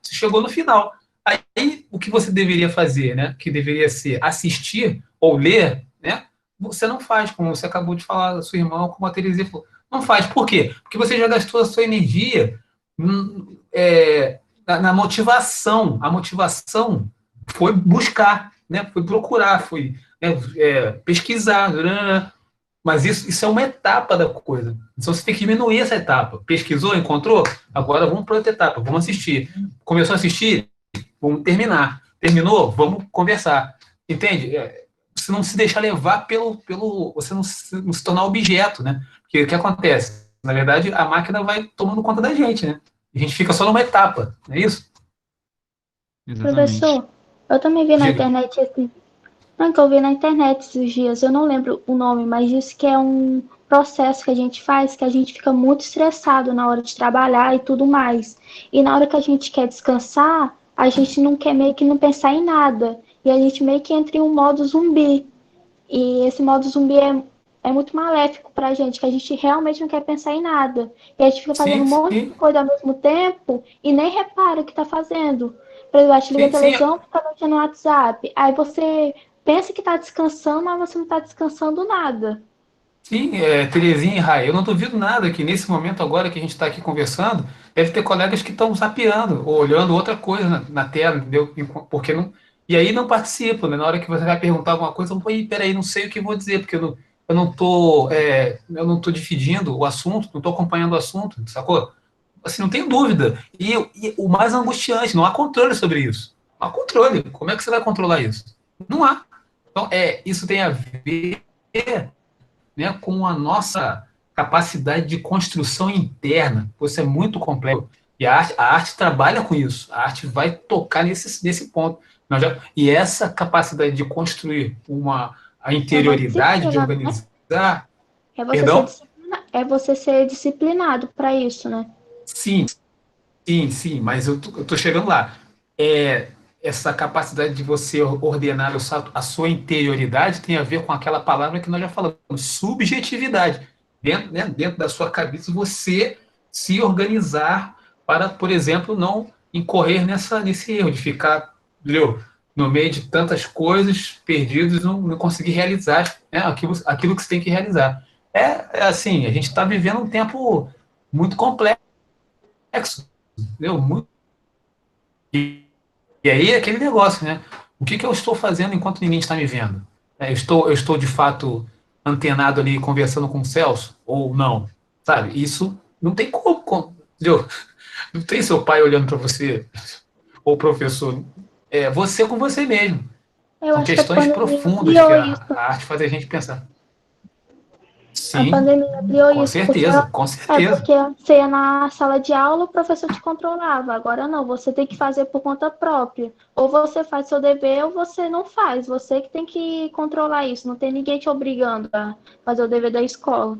Você chegou no final. Aí, o que você deveria fazer, né? Que deveria ser assistir ou ler, né? Você não faz, como você acabou de falar da sua irmã, como a Terezinha falou. Não faz. Por quê? Porque você já gastou a sua energia na motivação. A motivação foi buscar, né? Foi procurar, foi pesquisar. Mas isso é uma etapa da coisa. Então você tem que diminuir essa etapa. Pesquisou, encontrou? Agora vamos para outra etapa, vamos assistir. Começou a assistir? Vamos terminar. Terminou? Vamos conversar. entende? Você não se deixar levar você não se tornar objeto, né? Porque o que acontece? Na verdade, a máquina vai tomando conta da gente, né? A gente fica só numa etapa, não é isso? Exatamente. Professor, eu também vi na Diga. internet esse. Não, que eu vi na internet esses dias, eu não lembro o nome, mas disse que é um processo que a gente faz, que a gente fica muito estressado na hora de trabalhar e tudo mais. E na hora que a gente quer descansar, a gente não quer meio que não pensar em nada. E a gente meio que entra em um modo zumbi. E esse modo zumbi é muito maléfico pra gente, que a gente realmente não quer pensar em nada. E a gente fica fazendo Sim, um monte de sim, coisa ao mesmo tempo e nem repara o que tá fazendo. Por exemplo, a gente liga a sim, sim, televisão, fica mexendo no WhatsApp. Aí você pensa que tá descansando, mas você não tá descansando nada. sim, Terezinha e Rai, eu não duvido nada que nesse momento agora que a gente está aqui conversando, deve ter colegas que estão zapeando ou olhando outra coisa na tela, entendeu? Porque não, e aí não participam, né? Na hora que você vai perguntar alguma coisa, eu vou, peraí, não sei o que vou dizer, porque eu não tô dividindo o assunto, não estou acompanhando o assunto, sacou? Assim, não tenho dúvida. E o mais angustiante, não há controle sobre isso. Não há controle. Como é que você vai controlar isso? Não há. Então, isso tem a ver, né, com a nossa capacidade de construção interna. Isso é muito complexo. E a arte trabalha com isso. A arte vai tocar nesse ponto. E essa capacidade de construir a É uma interioridade, de disciplina, né? organizar, É perdão? é você ser disciplinado para isso, né? Sim, sim, sim, mas eu tô chegando lá. É, essa capacidade de você ordenar a sua interioridade tem a ver com aquela palavra que nós já falamos, subjetividade. Dentro, né, dentro da sua cabeça, você se organizar para, por exemplo, não incorrer nesse erro de ficar, entendeu? No meio de tantas coisas, perdidos, não conseguir realizar, né, aquilo que você tem que realizar. É assim, a gente está vivendo um tempo muito complexo, entendeu? E aí é aquele negócio, né? O que eu estou fazendo enquanto ninguém está me vendo? Eu estou de fato antenado ali conversando com o Celso ou não? Sabe? Isso não tem entendeu? Não tem seu pai olhando para você ou professor. É você com você mesmo. Eu São acho que a questões pandemia profundas que ampliou isso. a arte faz a gente pensar. A Sim, pandemia ampliou com isso, porque certeza, com certeza. porque você ia na sala de aula, o professor te controlava. Agora não, você tem que fazer por conta própria. Ou você faz seu dever ou você não faz. Você que tem que controlar isso. Não tem ninguém te obrigando a fazer o dever da escola.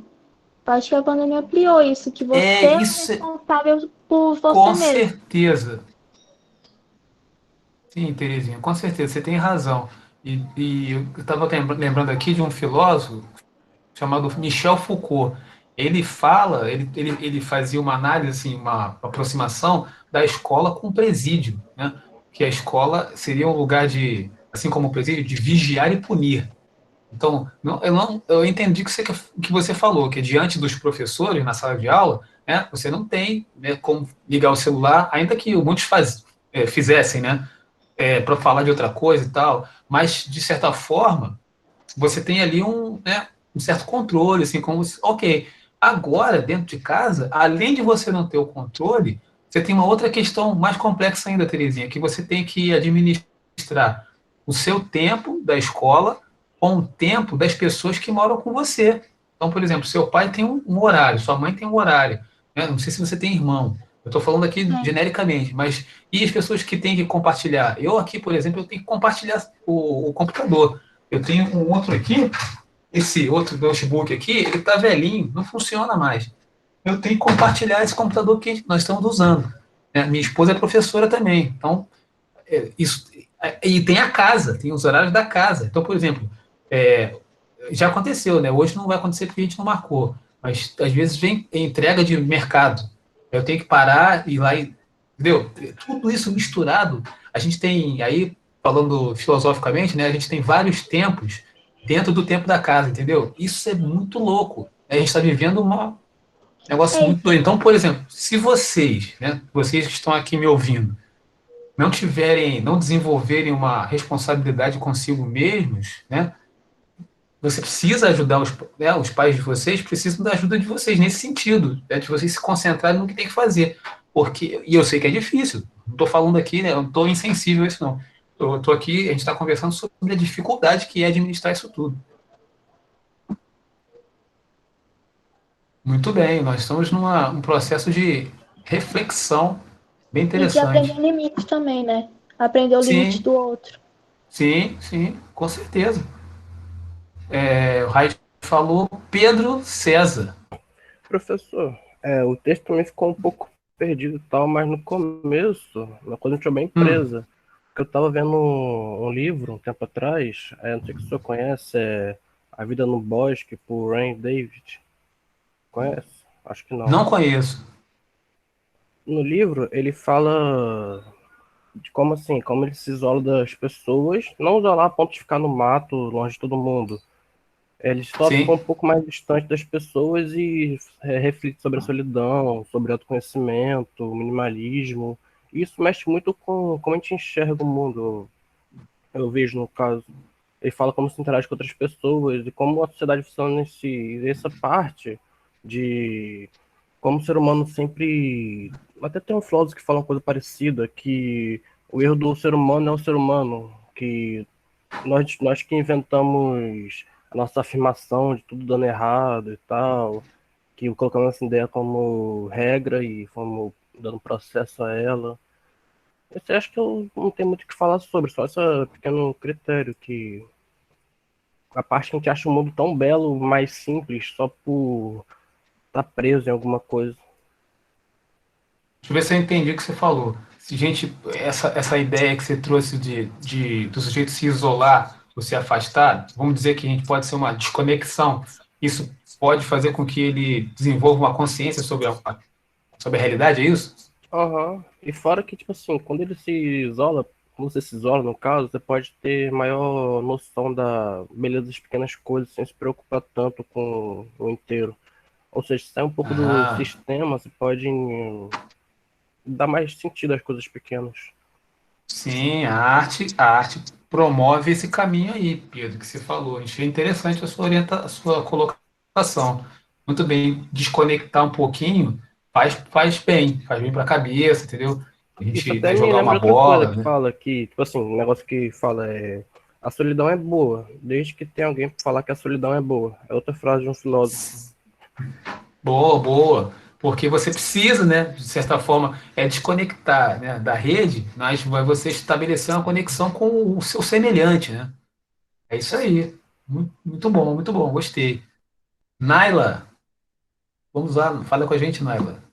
Eu acho que a pandemia ampliou isso, que você é Isso, responsável por você com mesmo. certeza. Sim, Terezinha, com certeza, você tem razão. E eu estava lembrando aqui de um filósofo chamado Michel Foucault. Ele fazia uma análise, assim, uma aproximação da escola com o presídio, né? Que a escola seria um lugar de, assim como o presídio, de vigiar e punir. Então, eu entendi que você falou, que diante dos professores na sala de aula, né, você não tem, né, como ligar o celular, ainda que muitos fizessem, né, para falar de outra coisa e tal, mas de certa forma você tem ali um certo controle, assim, como se, ok, agora dentro de casa, além de você não ter o controle, você tem uma outra questão mais complexa ainda, Terezinha, que você tem que administrar o seu tempo da escola com o tempo das pessoas que moram com você. Então, por exemplo, seu pai tem um horário, sua mãe tem um horário, né? Não sei se você tem irmão. Eu estou falando aqui É. genericamente, mas e as pessoas que têm que compartilhar? Eu aqui, por exemplo, eu tenho que compartilhar o computador. Eu tenho um outro aqui, esse outro notebook aqui, ele está velhinho, não funciona mais. Eu tenho que compartilhar esse computador que nós estamos usando. Né? Minha esposa é professora também, então isso e tem a casa, tem os horários da casa. Então, por exemplo, é, já aconteceu, né? Hoje não vai acontecer porque a gente não marcou, mas às vezes vem entrega de mercado. Eu tenho que parar e ir lá e, entendeu? Tudo isso misturado, a gente tem aí falando filosoficamente, né? A gente tem vários tempos dentro do tempo da casa, entendeu? Isso é muito louco. A gente está vivendo um negócio É muito doido. Então, por exemplo, se vocês, né? Vocês que estão aqui me ouvindo não desenvolverem uma responsabilidade consigo mesmos, né? Você precisa ajudar os pais de vocês, precisam da ajuda de vocês nesse sentido, né, de vocês se concentrarem no que tem que fazer. E eu sei que é difícil, não estou falando aqui, né, eu não estou insensível a isso, não. Eu tô aqui, a gente está conversando sobre a dificuldade que é administrar isso tudo. Muito bem, nós estamos num processo de reflexão bem E de aprender interessante. limites também, né? Aprender o limite Sim, do outro. sim, com certeza. O Raid falou Pedro César. Professor, o texto também ficou um pouco perdido e tal, mas no começo, uma coisa me deixou bem Hum, presa. Porque eu estava vendo um livro um tempo atrás, não sei se o senhor conhece, A Vida no Bosque, por Ray David. Conhece? Acho que não. não conheço. No livro, ele fala de como assim, como ele se isola das pessoas, não isolar a ponto de ficar no mato, longe de todo mundo. Ele só ficou um Sim, pouco mais distante das pessoas e reflete sobre a solidão, sobre autoconhecimento, minimalismo. E isso mexe muito com como a gente enxerga o mundo. Eu vejo, no caso, ele fala como se interage com outras pessoas e como a sociedade funciona nessa parte de como o ser humano sempre. Até tem um filósofo que fala uma coisa parecida, que o erro do ser humano é o ser humano, que nós que inventamos a nossa afirmação de tudo dando errado e tal, que colocamos essa ideia como regra e fomos dando processo a ela. Eu acho que eu não tenho muito o que falar sobre, só esse pequeno critério, que a parte que a gente acha o mundo tão belo, mais simples, só por estar preso em alguma coisa. deixa eu ver se eu entendi o que você falou. Se gente, essa ideia que você trouxe do sujeito se isolar ou se afastar, vamos dizer que a gente pode ser uma desconexão. Isso pode fazer com que ele desenvolva uma consciência sobre a realidade, é isso? Aham. E fora que, tipo assim, quando ele se isola, quando você se isola, no caso, você pode ter maior noção da beleza das pequenas coisas, sem se preocupar tanto com o inteiro. Ou seja, se sai um pouco do Ah, sistema, você pode dar mais sentido às coisas pequenas. sim, a arte promove esse caminho aí, Pedro, que você falou. Achei interessante a sua colocação. Muito bem, desconectar um pouquinho faz bem para a cabeça, entendeu? A Isso gente, até né, me jogar uma lembra outra coisa bola, que né? fala que, tipo assim, um negócio que fala a solidão é boa, desde que tem alguém para falar que a solidão é boa. É outra frase de um filósofo. Boa, boa. Porque você precisa, né, de certa forma, desconectar, né, da rede, mas vai você estabelecer uma conexão com o seu semelhante, né? É isso aí. Muito bom, gostei. Naila, vamos lá, fala com a gente, Naila.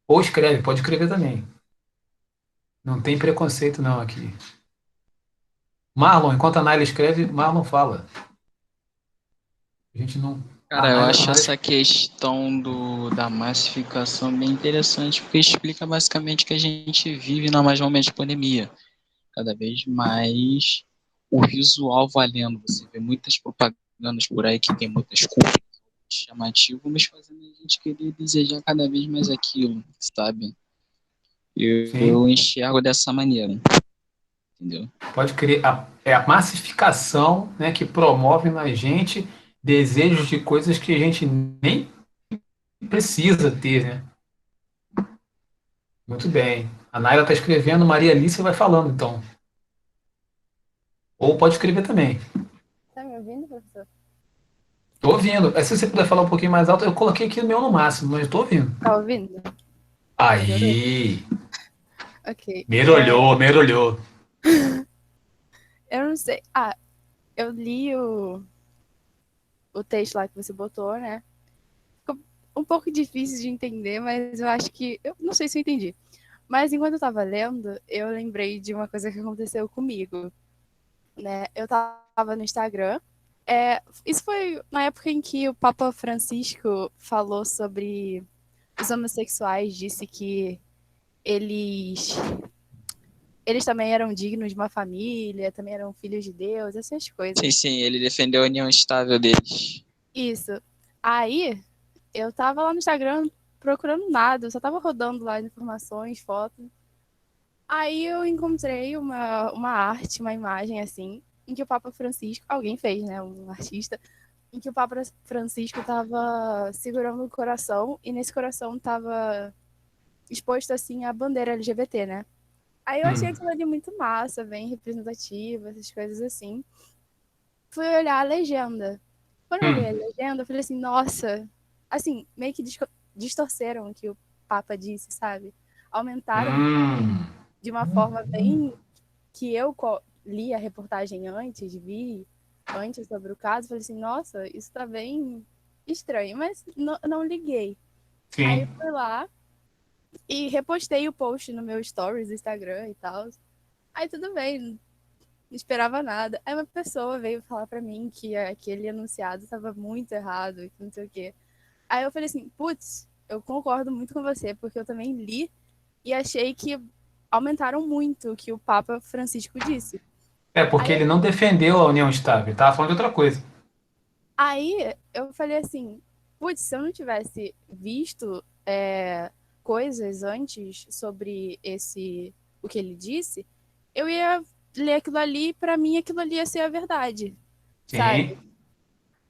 Ou escreve, pode escrever também. Não tem preconceito não aqui. Marlon, enquanto a Naila escreve, Marlon fala. A gente não. A Cara, eu Naila, a acho Naila... essa questão da massificação bem interessante, porque explica basicamente que a gente vive na mais momento de pandemia. Cada vez mais o visual valendo. Você vê muitas propagandas por aí que tem muitas cores chamativas, mas fazendo a gente querer desejar cada vez mais aquilo, sabe? Eu Sim, enxergo dessa maneira, entendeu? pode crer. É a massificação, né, que promove na gente desejos de coisas que a gente nem precisa ter, né? Muito bem. A Naila está escrevendo, Maria Alice vai falando, então. Ou pode escrever também. Tá me ouvindo, professor? Estou ouvindo. Se você puder falar um pouquinho mais alto, eu coloquei aqui o meu no máximo, mas estou ouvindo. Tá ouvindo? Melhorou? Aí, Ok. merolhou, merolhou. Eu não sei. Ah, eu li o texto lá que você botou, né? Ficou um pouco difícil de entender, mas eu acho que. Eu não sei se eu entendi. Mas enquanto eu tava lendo, eu lembrei de uma coisa que aconteceu comigo, né? Eu tava no Instagram. Isso foi na época em que o Papa Francisco falou sobre os homossexuais, disse que eles eles também eram dignos de uma família, também eram filhos de Deus, essas Sim, coisas. sim, ele defendeu a união estável deles. Isso. Aí, eu tava lá no Instagram procurando nada, eu só tava rodando lá as informações, fotos. Aí eu encontrei uma arte, uma imagem assim, em que o Papa Francisco, alguém fez, né, um artista, em que o Papa Francisco tava segurando o coração e nesse coração tava exposto assim a bandeira LGBT, né? Aí eu achei Hum. aquilo ali muito massa, bem representativo, essas coisas assim. Fui olhar a legenda. Quando eu olhei a Hum. legenda, eu falei assim, nossa, assim, meio que distorceram o que o Papa disse, sabe? Aumentaram Hum. de uma forma bem que eu li a reportagem antes, vi antes sobre o caso, falei assim, nossa, isso tá bem estranho, mas não liguei. Aí eu Sim. fui lá e repostei o post no meu stories do Instagram e tal. Aí tudo bem, não esperava nada. Aí uma pessoa veio falar pra mim que aquele enunciado estava muito errado, que não sei o quê. Aí eu falei assim, putz, eu concordo muito com você, porque eu também li e achei que aumentaram muito o que o Papa Francisco disse. É porque Aí ele não defendeu a união estável, ele tava falando de outra coisa. Aí eu falei assim, putz, se eu não tivesse visto coisas antes sobre o que ele disse, eu ia ler aquilo ali e pra mim aquilo ali ia ser a verdade, sabe? Sim,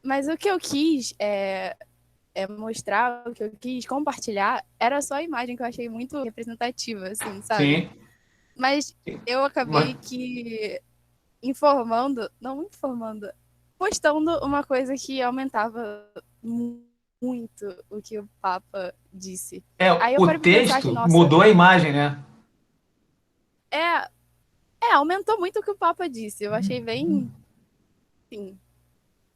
Mas o que eu quis mostrar, o que eu quis compartilhar, era só a imagem que eu achei muito representativa, assim, sabe? sim. Mas eu Mas, acabei que não informando, postando uma coisa que aumentava muito o que o Papa disse. Aí eu o parei pra pensar que, texto nossa, mudou a imagem, né? é, aumentou muito o que o Papa disse. Eu achei bem, assim,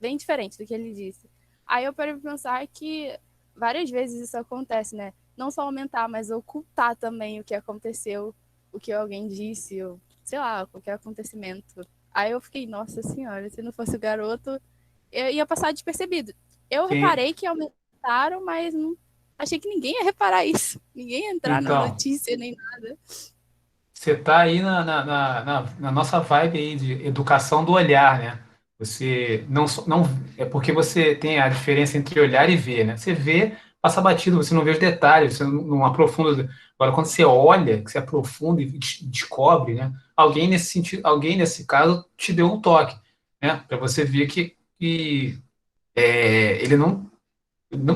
bem diferente do que ele disse. Aí eu parei pra pensar que várias vezes isso acontece, né? Não só aumentar, mas ocultar também o que aconteceu, o que alguém disse, ou sei lá, qualquer acontecimento. Aí eu fiquei, nossa senhora, se não fosse o garoto, eu ia passar despercebido. Eu Sim. reparei que aumentaram, mas não achei que ninguém ia reparar isso. Ninguém ia entrar na Então, notícia nem nada. você está aí na nossa vibe aí de educação do olhar, né? Você não é porque você tem a diferença entre olhar e ver, né? Você vê, passa batido, você não vê os detalhes, você não aprofunda. Agora, quando você olha, que você aprofunda e descobre, né? Alguém nesse sentido, alguém nesse caso te deu um toque, né? Para você ver que ele não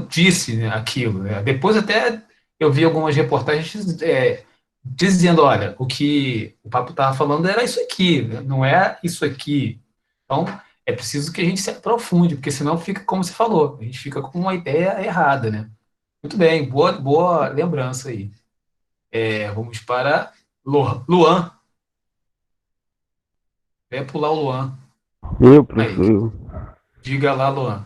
disse, né, aquilo, né? Depois até eu vi algumas reportagens dizendo, olha, o que o papo estava falando era isso aqui, né? Não é isso aqui. Então, é preciso que a gente se aprofunde, porque senão fica como você falou, a gente fica com uma ideia errada, né? Muito bem, boa lembrança aí. Vamos para Luan. Vai pular o Luan. Eu, Aí, professor. diga lá, Luan.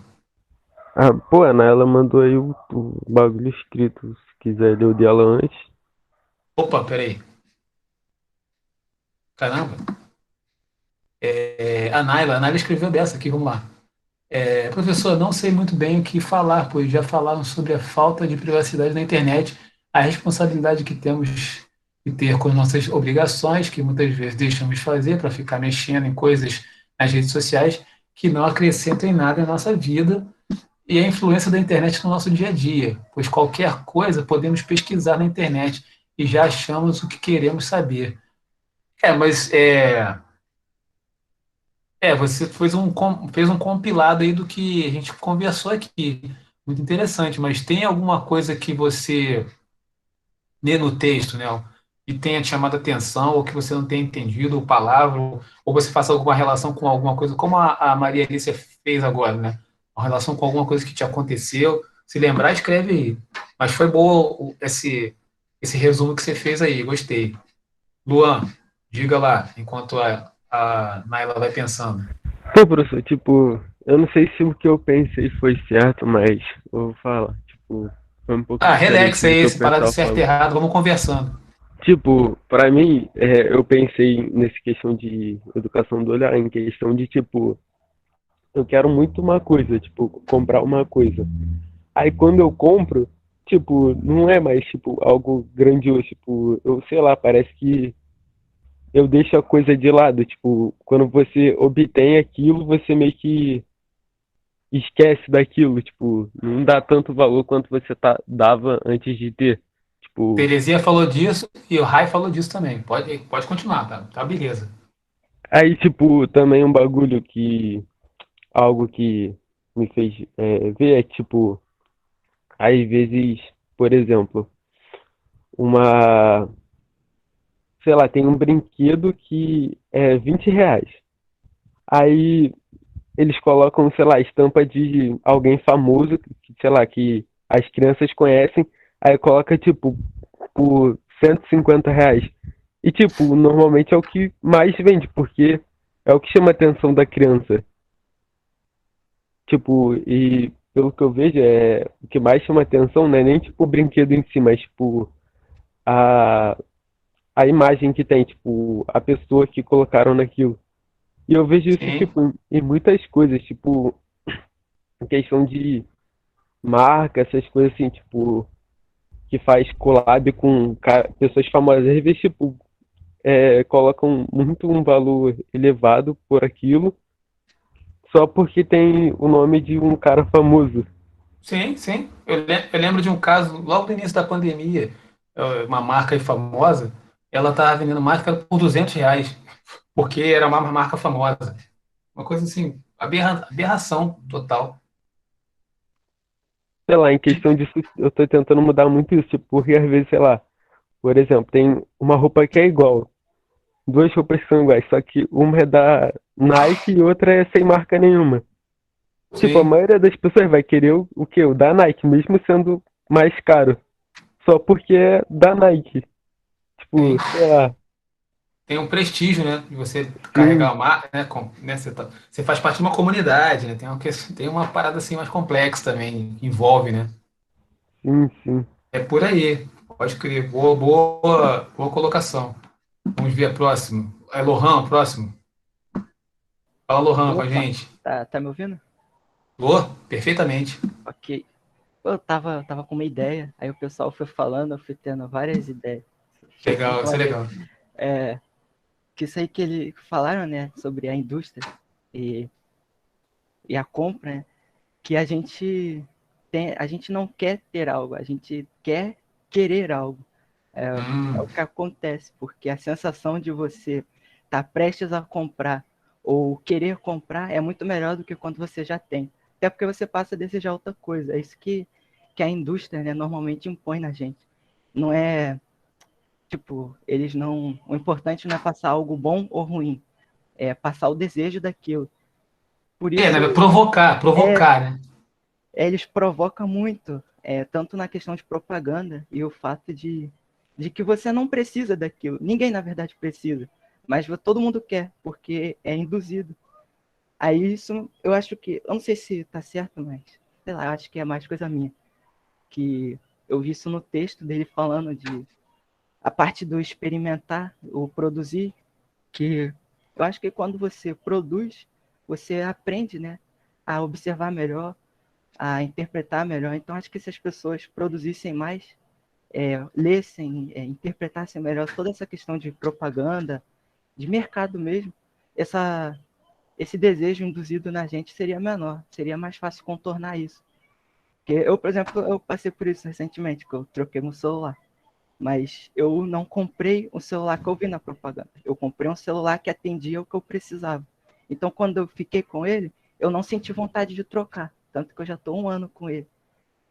Ah, pô, a Naela mandou aí o bagulho escrito. Se quiser ler o dela antes. Opa, peraí. Caramba. A Naila escreveu dessa aqui, vamos lá. Professor, não sei muito bem o que falar, pois já falaram sobre a falta de privacidade na internet, a responsabilidade que temos de ter com nossas obrigações, que muitas vezes deixamos de fazer para ficar mexendo em coisas nas redes sociais que não acrescentam em nada em nossa vida, e a influência da internet no nosso dia a dia, pois qualquer coisa podemos pesquisar na internet e já achamos o que queremos saber. Você fez um compilado aí do que a gente conversou aqui. Muito interessante, mas tem alguma coisa que você lê no texto, né? E tenha te chamado a atenção, ou que você não tenha entendido, ou palavra, ou você faça alguma relação com alguma coisa, como a Maria Alicia fez agora, né? Uma relação com alguma coisa que te aconteceu. Se lembrar, escreve aí. Mas foi bom esse resumo que você fez aí, gostei. Luan, diga lá, enquanto a Naila vai pensando. Pô, professor, tipo, eu não sei se o que eu pensei foi certo, mas eu vou falar. Tipo, foi um pouco diferente Relax do que aí, o se parada pessoal certo e falou. errado, vamos conversando. Tipo, pra mim, eu pensei nessa questão de educação do olhar, em questão de, tipo, eu quero muito uma coisa, tipo, comprar uma coisa. Aí quando eu compro, tipo, não é mais, tipo, algo grandioso, tipo, eu sei lá, parece que eu deixo a coisa de lado, tipo, quando você obtém aquilo, você meio que esquece daquilo, tipo, não dá tanto valor quanto você dava antes de ter. Tipo, Terezinha falou disso e o Rai falou disso também. Pode continuar, tá? Tá, beleza. aí, tipo, também um bagulho que, algo que me fez ver é, tipo, às vezes, por exemplo, uma, sei lá, tem um brinquedo que é R$ 20. Aí eles colocam, sei lá, estampa de alguém famoso, que, sei lá, que as crianças conhecem, aí coloca, tipo, por R$ 150. E, tipo, normalmente é o que mais vende, porque é o que chama a atenção da criança. Tipo, e pelo que eu vejo, o que mais chama atenção não é nem, tipo, o brinquedo em si, mas, tipo, a, a imagem que tem, tipo, a pessoa que colocaram naquilo. E eu vejo isso, Sim. tipo, em muitas coisas, tipo, em questão de marca, essas coisas assim, tipo, que faz collab com pessoas famosas. Às vezes, tipo, colocam muito um valor elevado por aquilo, só porque tem o nome de um cara famoso. Sim, sim. Eu lembro de um caso, logo no início da pandemia, uma marca aí famosa, ela estava vendendo máscara por R$ 200, porque era uma marca famosa. Uma coisa assim, aberração total. Sei lá, em questão disso, eu tô tentando mudar muito isso, tipo, porque às vezes, sei lá, por exemplo, tem uma roupa que é igual, duas roupas que são iguais, só que uma é da Nike e outra é sem marca nenhuma. Tipo, a Sim, maioria das pessoas vai querer o quê? O da Nike, mesmo sendo mais caro. Só porque é da Nike. Tipo, sim. sei lá. Tem um prestígio, né? De você carregar Sim, a marca, né? Né, você faz parte de uma comunidade, né? Tem uma parada assim mais complexa também, que envolve, né? sim, sim. É por aí. Pode crer. Boa, boa, boa colocação. Vamos ver a próxima. É Lohan, próximo. Fala, Lohan, com a Opa, gente. tá me ouvindo? Boa, perfeitamente. Ok. Pô, eu tava com uma ideia, aí o pessoal foi falando, eu fui tendo várias ideias. Achei Legal, muito isso é maneiro. legal. É, que isso aí que eles falaram, né, sobre a indústria e, e a compra, né, que a gente não quer ter algo, a gente quer querer algo. É o Hum, que acontece, porque a sensação de você estar prestes a comprar ou querer comprar é muito melhor do que quando você já tem. Até porque você passa a desejar outra coisa. É isso que a indústria, né, normalmente impõe na gente. Não é, tipo, eles não. O importante não é passar algo bom ou ruim, é passar o desejo daquilo. Por isso, né? Provocar, é, provocar, né? eles provocam muito, tanto na questão de propaganda e o fato de que você não precisa daquilo. Ninguém, na verdade, precisa, mas todo mundo quer, porque é induzido. Aí isso, eu acho que, eu não sei se tá certo, mas, sei lá, eu acho que é mais coisa minha, que eu vi isso no texto dele falando de a parte do experimentar, o produzir, que eu acho que quando você produz, você aprende, né, a observar melhor, a interpretar melhor. Então, acho que se as pessoas produzissem mais, lessem, interpretassem melhor toda essa questão de propaganda, de mercado mesmo, esse desejo induzido na gente seria menor, seria mais fácil contornar isso. Porque eu, por exemplo, eu passei por isso recentemente, que eu troquei meu celular. Mas eu não comprei um celular que eu vi na propaganda. Eu comprei um celular que atendia o que eu precisava. Então, quando eu fiquei com ele, eu não senti vontade de trocar. Tanto que eu já estou 1 ano com ele.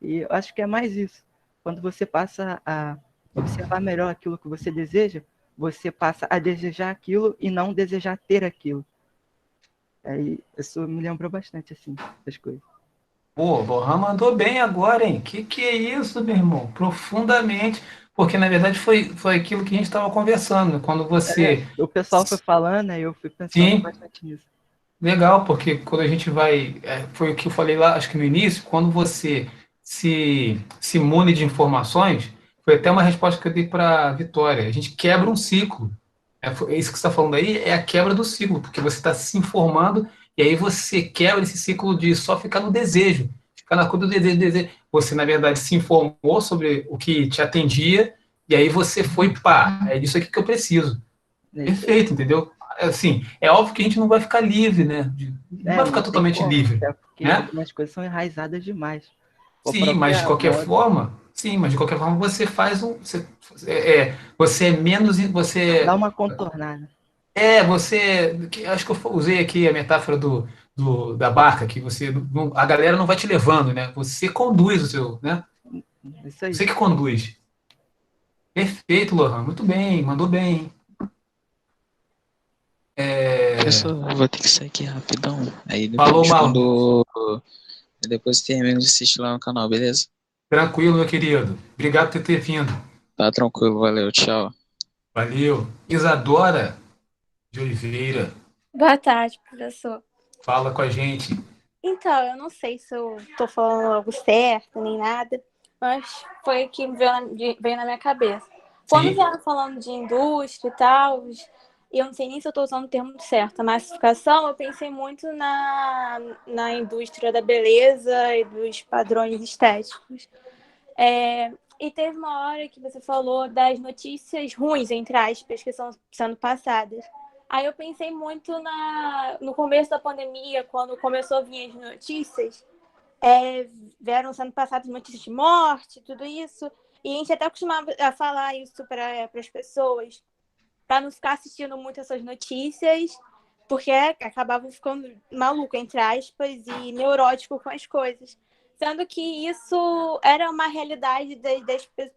E eu acho que é mais isso. Quando você passa a observar melhor aquilo que você deseja, você passa a desejar aquilo e não desejar ter aquilo. Aí isso me lembrou bastante, assim, das coisas. Pô, o Lohan mandou bem agora, hein? Que é isso, meu irmão? Profundamente. Porque, na verdade, foi aquilo que a gente estava conversando, né? Quando você. O pessoal foi falando, aí eu fui pensando Sim, bastante nisso. legal, porque quando a gente vai. Foi o que eu falei lá, acho que no início, quando você se mune de informações, foi até uma resposta que eu dei para a Vitória. A gente quebra um ciclo. Isso que você está falando aí é a quebra do ciclo, porque você está se informando e aí você quebra esse ciclo de só ficar no desejo, ficar na coisa do desejo, desejo. Você, na verdade, se informou sobre o que te atendia e aí você foi, pá, é disso aqui que eu preciso. É isso aí. Perfeito, entendeu? Assim, é óbvio que a gente não vai ficar livre, né? Não vai ficar Não tem totalmente como, livre, até porque né? algumas coisas são enraizadas demais. A Sim, mas de própria qualquer moda forma, sim, mas de qualquer forma você faz um, você é menos, dá você uma contornada. acho que eu usei aqui a metáfora da barca, que a galera não vai te levando, né? Você conduz o seu, né? Isso aí. Você que conduz. Perfeito, Lohan, muito bem, mandou bem. Professor, eu vou ter que sair aqui rapidão. Aí Falou, depois, Mal. depois termino de assistir lá no canal, beleza? Tranquilo, meu querido. Obrigado por ter vindo. Tá tranquilo, valeu, tchau. Valeu. Isadora de Oliveira, Boa tarde, professor. fala com a gente. Então, eu não sei se eu tô falando algo certo nem nada, mas foi o que veio na minha cabeça. Quando Sim, vieram falando de indústria e tal, e eu não sei nem se eu estou usando o termo certo, a massificação, eu pensei muito na indústria da beleza e dos padrões estéticos. E teve uma hora que você falou das notícias ruins, entre aspas, que estão sendo passadas. Aí eu pensei muito no começo da pandemia, quando começou a vir as notícias, vieram sendo passadas notícias de morte, tudo isso. E a gente até costumava a falar isso para as pessoas, para não ficar assistindo muito essas notícias, porque acabavam ficando maluco, entre aspas, e neurótico com as coisas. Sendo que isso era uma realidade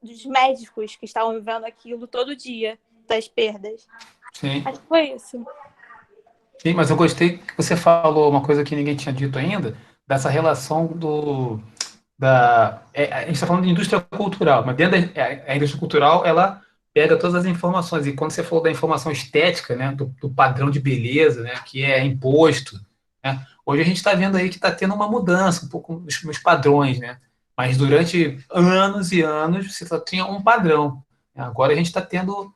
dos médicos que estavam vivendo aquilo todo dia, das perdas. sim. Acho que foi isso. Sim, mas eu gostei que você falou uma coisa que ninguém tinha dito ainda, dessa relação a gente está falando de indústria cultural, mas dentro a indústria cultural, ela pega todas as informações, e quando você falou da informação estética, né, do padrão de beleza, né, que é imposto, né, hoje a gente está vendo aí que está tendo uma mudança um pouco nos padrões, né, mas durante anos e anos você só tinha um padrão, né, agora a gente está tendo,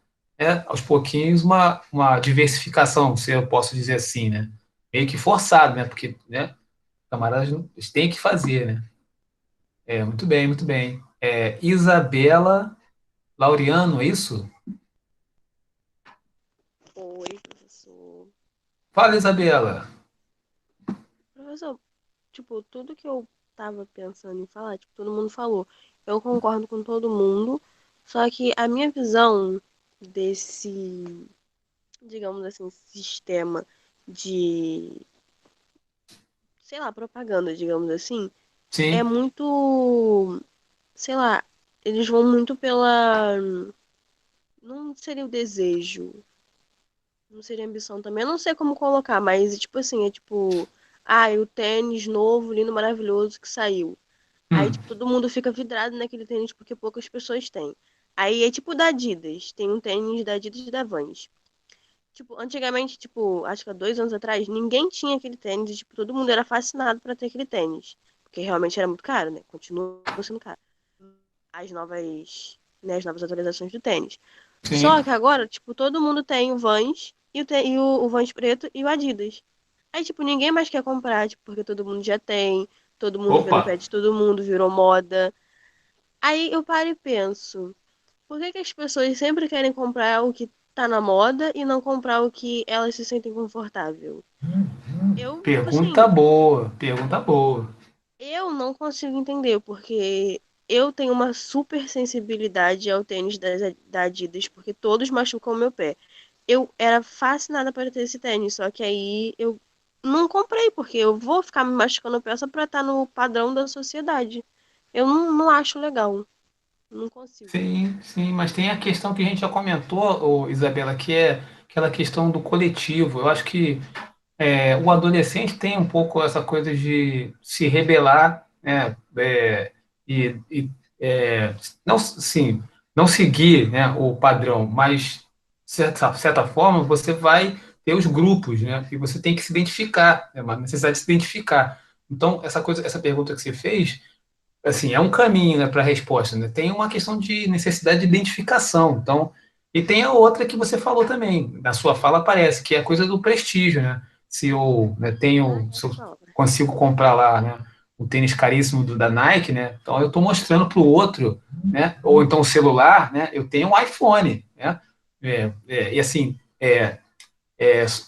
aos pouquinhos, uma diversificação, se eu posso dizer assim, né, meio que forçado, né, porque, né, camaradas eles têm que fazer, né. Muito bem, muito bem. Isabela Laureano, é isso? Oi, professor. Fala, Isabela. Professor, tipo, tudo que eu tava pensando em falar, tipo, todo mundo falou. Eu concordo com todo mundo, só que a minha visão desse, digamos assim, sistema de, sei lá, propaganda, digamos assim, é Sim. muito, sei lá, eles vão muito pela, não seria o desejo, não seria ambição também. Eu não sei como colocar, mas tipo assim, é tipo, o tênis novo, lindo, maravilhoso que saiu. Aí, Hum, tipo, todo mundo fica vidrado naquele tênis porque poucas pessoas têm. Aí é tipo da Adidas. Tem um tênis da Adidas e da Vans. Tipo, antigamente, tipo, acho que há 2 anos atrás, ninguém tinha aquele tênis. E, tipo, todo mundo era fascinado pra ter aquele tênis. Porque realmente era muito caro, né? Continua sendo caro. As novas atualizações do tênis. Só sim. que agora, tipo, todo mundo tem o Vans e o Vans preto e o Adidas. Aí, tipo, ninguém mais quer comprar, tipo, porque todo mundo já tem, todo mundo vê Opa. no pé de todo mundo, virou moda. Aí eu paro e penso, por que que as pessoas sempre querem comprar o que tá na moda e não comprar o que elas se sentem confortável? Eu, tipo Pergunta assim, boa, pergunta boa. eu não consigo entender, porque eu tenho uma super sensibilidade ao tênis da Adidas, porque todos machucam o meu pé. Eu era fascinada por ter esse tênis, só que aí eu não comprei, porque eu vou ficar me machucando o pé só pra estar no padrão da sociedade. Eu não acho legal. Não consigo. Sim, sim, mas tem a questão que a gente já comentou, Isabela, que é aquela questão do coletivo. Eu acho que o adolescente tem um pouco essa coisa de se rebelar, né, não, sim, não seguir, né, o padrão, mas, de certa forma, você vai ter os grupos, né, e você tem que se identificar, é uma necessidade de se identificar. Então, essa pergunta que você fez, assim, é um caminho, né, para a resposta, né? Tem uma questão de necessidade de identificação. Então, e tem a outra que você falou também, na sua fala aparece, que é a coisa do prestígio, né? Se eu, né, se eu consigo comprar lá, né, um tênis caríssimo da Nike, né? Então eu estou mostrando para o outro, né? Ou então o celular, né? Eu tenho um iPhone, né? E assim, é, é,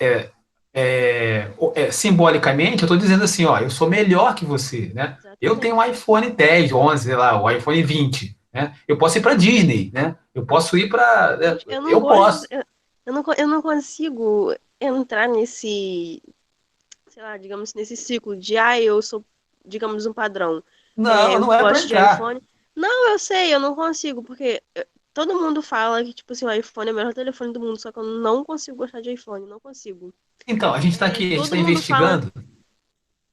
simbolicamente, eu estou dizendo assim, ó, eu sou melhor que você, né? Eu tenho um Exatamente. iPhone 10, 11, sei lá, o iPhone 20, né? Eu posso ir para Disney, né? Eu posso ir para, Gente, eu não eu gosto. posso. Eu não consigo entrar nesse, sei lá, digamos, nesse ciclo de, eu sou, digamos, um padrão. Não, Eu não é para gosto de entrar. iPhone. Não, eu sei, eu não consigo, porque Todo mundo fala que, tipo assim, o iPhone é o melhor telefone do mundo, só que eu não consigo gostar de iPhone, não consigo. Então, a gente está aqui, a gente Todo está mundo fala. investigando.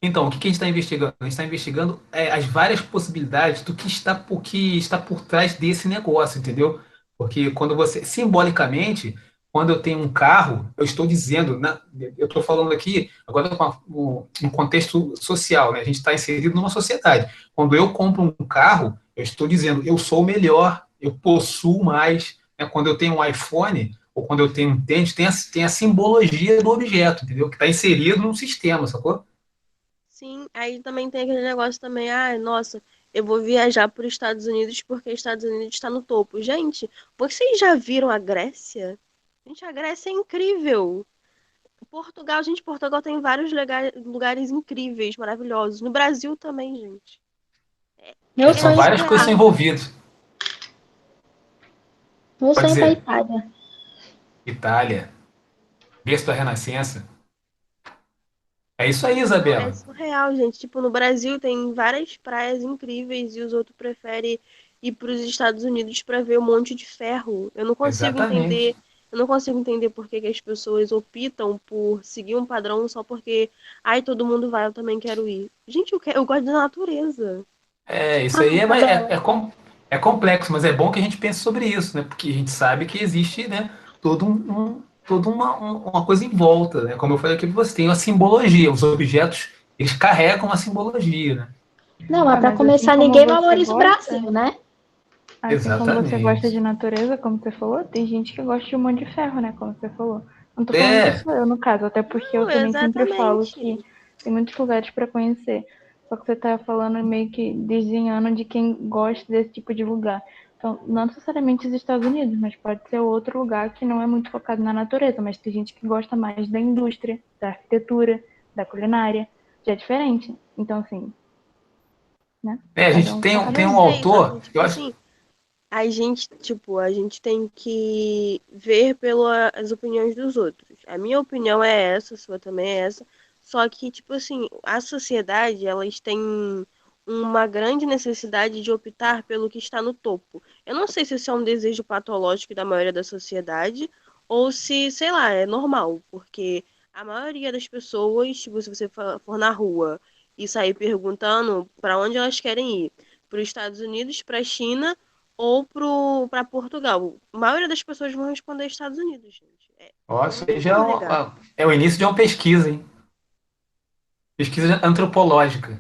Então, o que que a gente está investigando? A gente está investigando as várias possibilidades do que está por trás desse negócio, entendeu? Porque quando você, simbolicamente, quando eu tenho um carro, eu estou dizendo, eu estou falando aqui agora no contexto social, né? A gente está inserido numa sociedade. Quando eu compro um carro, eu estou dizendo, eu sou o melhor, eu possuo mais, né? Quando eu tenho um iPhone ou quando eu tenho um tênis, tem a simbologia do objeto, entendeu? Que está inserido num sistema, sacou? Sim, aí também tem aquele negócio também, ah, nossa, eu vou viajar para os Estados Unidos porque os Estados Unidos está no topo. Gente, vocês já viram a Grécia? Gente, a Grécia é incrível. Portugal, gente, Portugal tem vários lugares incríveis, maravilhosos. No Brasil também, gente. Meu São sonho é várias coisas para envolvidas. meu Pode sonho é para dizer, Itália. Itália, berço da Renascença. É isso aí, Não, é Isabela. surreal, gente. Tipo, no Brasil tem várias praias incríveis e os outros preferem ir para os Estados Unidos para ver um monte de ferro. Eu não consigo entender, Exatamente. eu não consigo entender por que que as pessoas optam por seguir um padrão só porque, ai, todo mundo vai, eu também quero ir. Gente, eu gosto da natureza. Isso Ah, aí Isabela, é complexo, mas é bom que a gente pense sobre isso, né? Porque a gente sabe que existe, né, toda uma coisa em volta, né? Como eu falei aqui, você tem uma simbologia, os objetos, eles carregam uma simbologia, né? não, é para Mas assim começar, como ninguém você valoriza o gosta, Brasil, né? assim como você gosta Exatamente. de natureza, como você falou, tem gente que gosta de um monte de ferro, né? Como você falou. Não tô falando que É, sou eu, no caso, até porque eu Não, também sempre falo exatamente. que tem muitos lugares para conhecer. Só que você tá falando meio que desenhando de quem gosta desse tipo de lugar. Então, não necessariamente os Estados Unidos, mas pode ser outro lugar que não é muito focado na natureza, mas tem gente que gosta mais da indústria, da arquitetura, da culinária. Já é diferente. Então, assim, né? a Cada gente um com tem cada Eu um um. sei, só que, autor, eu tipo acho, assim, a gente tem que ver pelas opiniões dos outros. A minha opinião é essa, a sua também é essa. Só que, tipo assim, a sociedade, elas têm uma grande necessidade de optar pelo que está no topo. Eu não sei se isso é um desejo patológico da maioria da sociedade ou se, sei lá, é normal, porque a maioria das pessoas, tipo, se você for na rua e sair perguntando para onde elas querem ir, para os Estados Unidos, para a China ou para Portugal. A maioria das pessoas vão responder Estados Unidos, gente. ó, Não isso aí tem já como negar. é o início de uma pesquisa, hein? Pesquisa antropológica.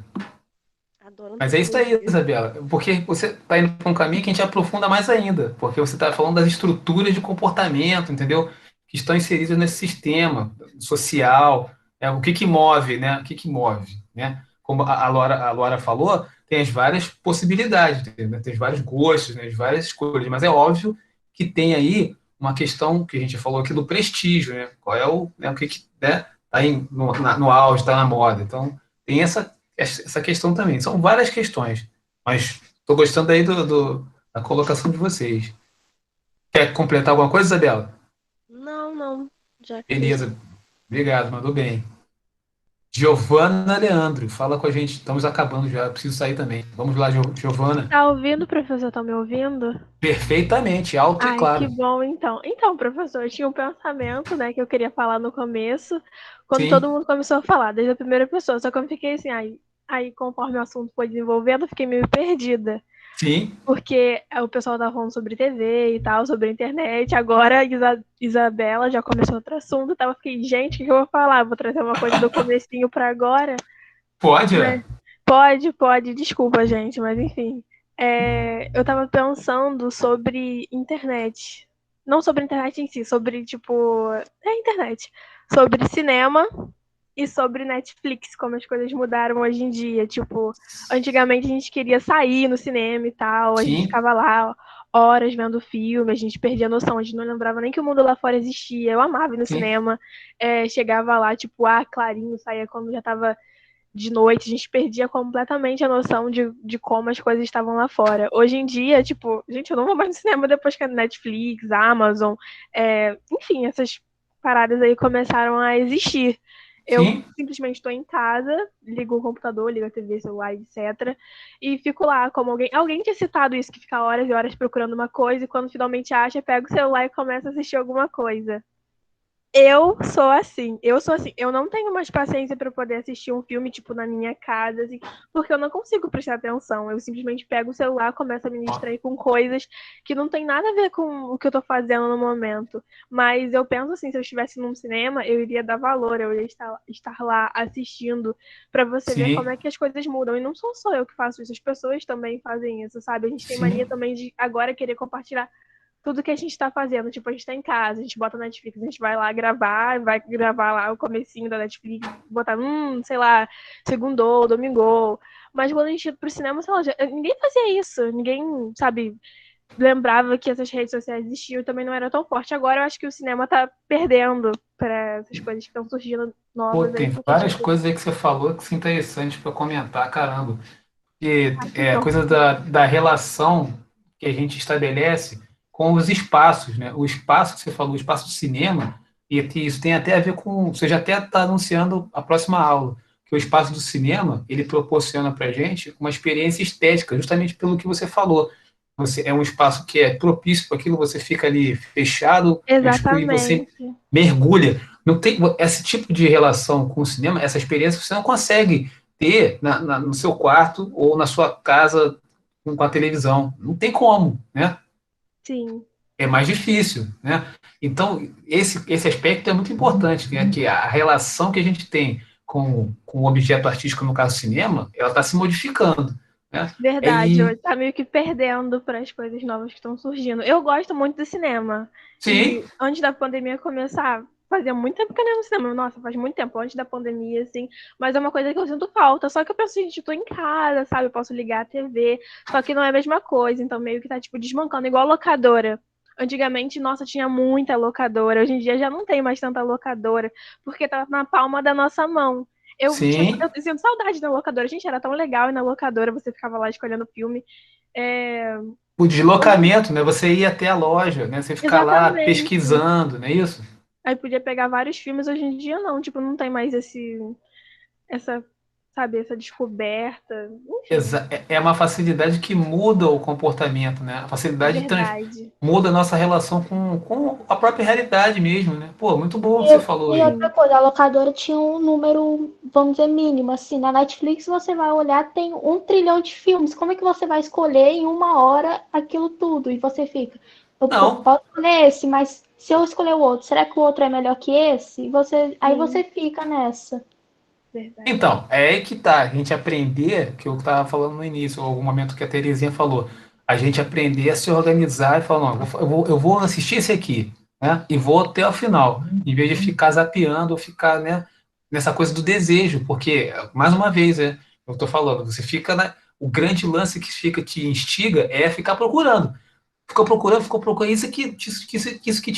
Adoro Mas é isso aí, antropologia. Isabela. Porque você está indo para um caminho que a gente aprofunda mais ainda. Porque você está falando das estruturas de comportamento, entendeu? Que estão inseridas nesse sistema social. O que que move, né? O que que move, né? Como a Laura falou, tem as várias possibilidades, né? Tem os vários gostos, né? As várias escolhas. Mas é óbvio que tem aí uma questão que a gente falou aqui do prestígio, né? Qual é o que que, né? Tá aí no auge, está na moda. Então, tem essa questão também. São várias questões, mas estou gostando aí da colocação de vocês. Quer completar alguma coisa, Isabela? Não, não. Já fiz. Beleza, obrigado, mandou bem. Giovana Leandro, fala com a gente. Estamos acabando já, preciso sair também. Vamos lá, Giovana. Tá ouvindo, professor? Tá me ouvindo? Perfeitamente, alto e Ai, que claro. bom, então. Então, professor, eu tinha um pensamento, né, que eu queria falar no começo, quando todo Sim, mundo começou a falar, desde a primeira pessoa, só que eu fiquei assim, aí conforme o assunto foi desenvolvendo, eu fiquei meio perdida, sim, porque o pessoal tava falando sobre TV e tal, sobre a internet, agora a Isabela já começou outro assunto, eu fiquei, gente, o que eu vou falar? Vou trazer uma coisa do comecinho pra agora? pode, Mas pode, desculpa, gente, mas enfim. Eu tava pensando sobre internet. Não sobre internet em si, sobre, tipo. Internet. Sobre cinema e sobre Netflix, como as coisas mudaram hoje em dia. Tipo, antigamente a gente queria sair no cinema e tal, a gente sim, ficava lá horas vendo filme, a gente perdia a noção, a gente não lembrava nem que o mundo lá fora existia. Eu amava ir no sim, cinema, chegava lá, tipo, clarinho, saía quando já tava de noite, a gente perdia completamente a noção de como as coisas estavam lá fora. Hoje em dia, tipo, gente, eu não vou mais no cinema depois que a Netflix, a Amazon, enfim, essas paradas aí começaram a existir. Eu Sim, simplesmente estou em casa, ligo o computador, ligo a TV, celular, etc. E fico lá, como alguém tinha citado isso, que fica horas e horas procurando uma coisa, e quando finalmente acha, pega o celular e começa a assistir alguma coisa. Eu sou assim, eu não tenho mais paciência para poder assistir um filme, tipo, na minha casa, assim, porque eu não consigo prestar atenção. Eu simplesmente pego o celular, começo a me ó, distrair com coisas que não tem nada a ver com o que eu tô fazendo no momento. Mas eu penso assim, se eu estivesse num cinema, eu iria dar valor, eu iria estar lá assistindo para você ver como sim, é que as coisas mudam. E não sou só eu que faço isso, as pessoas também fazem isso, sabe? A gente tem mania sim. também de agora querer compartilhar tudo que a gente tá fazendo. Tipo, a gente tá em casa, a gente bota na Netflix, a gente vai lá gravar, vai gravar lá o comecinho da Netflix, botar, sei lá, segundou, domingou. Mas quando a gente ia pro cinema, sei lá, ninguém fazia isso. Ninguém, sabe, lembrava que essas redes sociais existiam e também não era tão forte. Agora eu acho que o cinema tá perdendo para essas coisas que estão surgindo Pô, novas aí, tem porque, várias tipo, coisas aí que você falou que são interessantes para comentar, caramba. Que é a então, coisa da relação que a gente estabelece com os espaços, né? O espaço que você falou, o espaço do cinema, e que isso tem até a ver com. Você já até está anunciando a próxima aula, que o espaço do cinema ele proporciona para a gente uma experiência estética, justamente pelo que você falou. Você é um espaço que é propício para aquilo, você fica ali fechado, no escuro, e você exatamente. mergulha. Não tem esse tipo de relação com o cinema, essa experiência você não consegue ter no seu quarto ou na sua casa com a televisão. Não tem como, né? Sim, É mais difícil, né? Então, esse aspecto é muito importante, né? Que a relação que a gente tem com o objeto artístico, no caso cinema, ela está se modificando, né? verdade. E, Hoje tá meio que perdendo para as coisas novas que estão surgindo. Eu gosto muito do cinema. sim, E antes da pandemia começar, fazia muito tempo que eu não ia no cinema. Nossa, faz muito tempo antes da pandemia, assim. Mas é uma coisa que eu sinto falta. Só que eu penso, gente, eu tô em casa, sabe? Eu posso ligar a TV. Só que não é a mesma coisa. Então meio que tá, tipo, desmancando. Igual locadora. Antigamente, nossa, tinha muita locadora. Hoje em dia já não tem mais tanta locadora. Porque tá na palma da nossa mão. sim. Eu sinto saudade da locadora. Gente, era tão legal ir na locadora, você ficava lá escolhendo filme. É, O hoje- deslocamento, né? Você ir até a loja, né? Você ficar lá Exatamente. pesquisando, não é isso? Aí podia pegar vários filmes, hoje em dia não, tipo, não tem mais essa, sabe, essa descoberta. Enfim, É uma facilidade que muda o comportamento, né? A facilidade verdade. muda a nossa relação com a própria realidade mesmo, né? Pô, muito bom o que você E, falou e aí. outra Sim, coisa, a locadora tinha um número, vamos dizer, mínimo. Assim, na Netflix você vai olhar, tem 1 trilhão de filmes. Como é que você vai escolher em 1 hora aquilo tudo? E você fica, Não, posso escolher esse, mas se eu escolher o outro, será que o outro é melhor que esse? Aí sim, você fica nessa. verdade. então, é aí que tá. A gente aprender, que eu estava falando no início, ou algum momento que a Terezinha falou, a gente aprender a se organizar e falar, não, eu vou assistir esse aqui, né? E vou até o final, em vez de ficar zapeando ou ficar, né, nessa coisa do desejo, porque, mais uma vez, eu estou falando, você fica o grande lance que fica te instiga é ficar procurando. Ficou procurando, isso que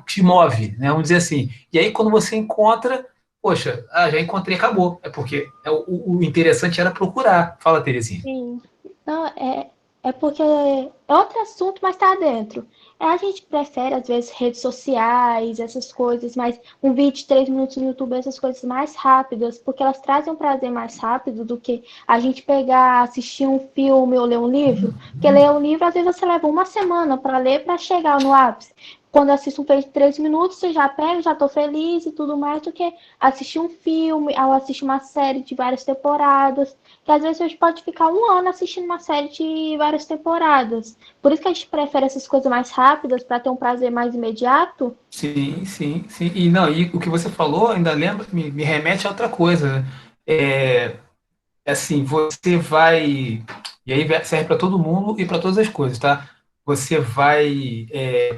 te move, né? Vamos dizer assim. E aí, quando você encontra, poxa, já encontrei, acabou. É porque o interessante era procurar. Fala, Terezinha. Sim, Não, é porque é outro assunto, mas tá dentro. A gente prefere, às vezes, redes sociais, essas coisas, mas um vídeo de 3 minutos no YouTube, essas coisas mais rápidas, porque elas trazem um prazer mais rápido do que a gente pegar, assistir um filme ou ler um livro. Porque ler um livro, às vezes, você leva uma semana para ler para chegar no ápice. Quando eu assisto um vídeo de 3 minutos, você já pega, já tô feliz e tudo mais, do que assistir um filme, ou assistir uma série de várias temporadas. Que às vezes a gente pode ficar 1 ano assistindo uma série de várias temporadas. Por isso que a gente prefere essas coisas mais rápidas para ter um prazer mais imediato. Sim, sim, sim. E não, e o que você falou ainda lembra, me remete a outra coisa, né? É, assim, você vai. E aí serve para todo mundo e para todas as coisas, tá? Você vai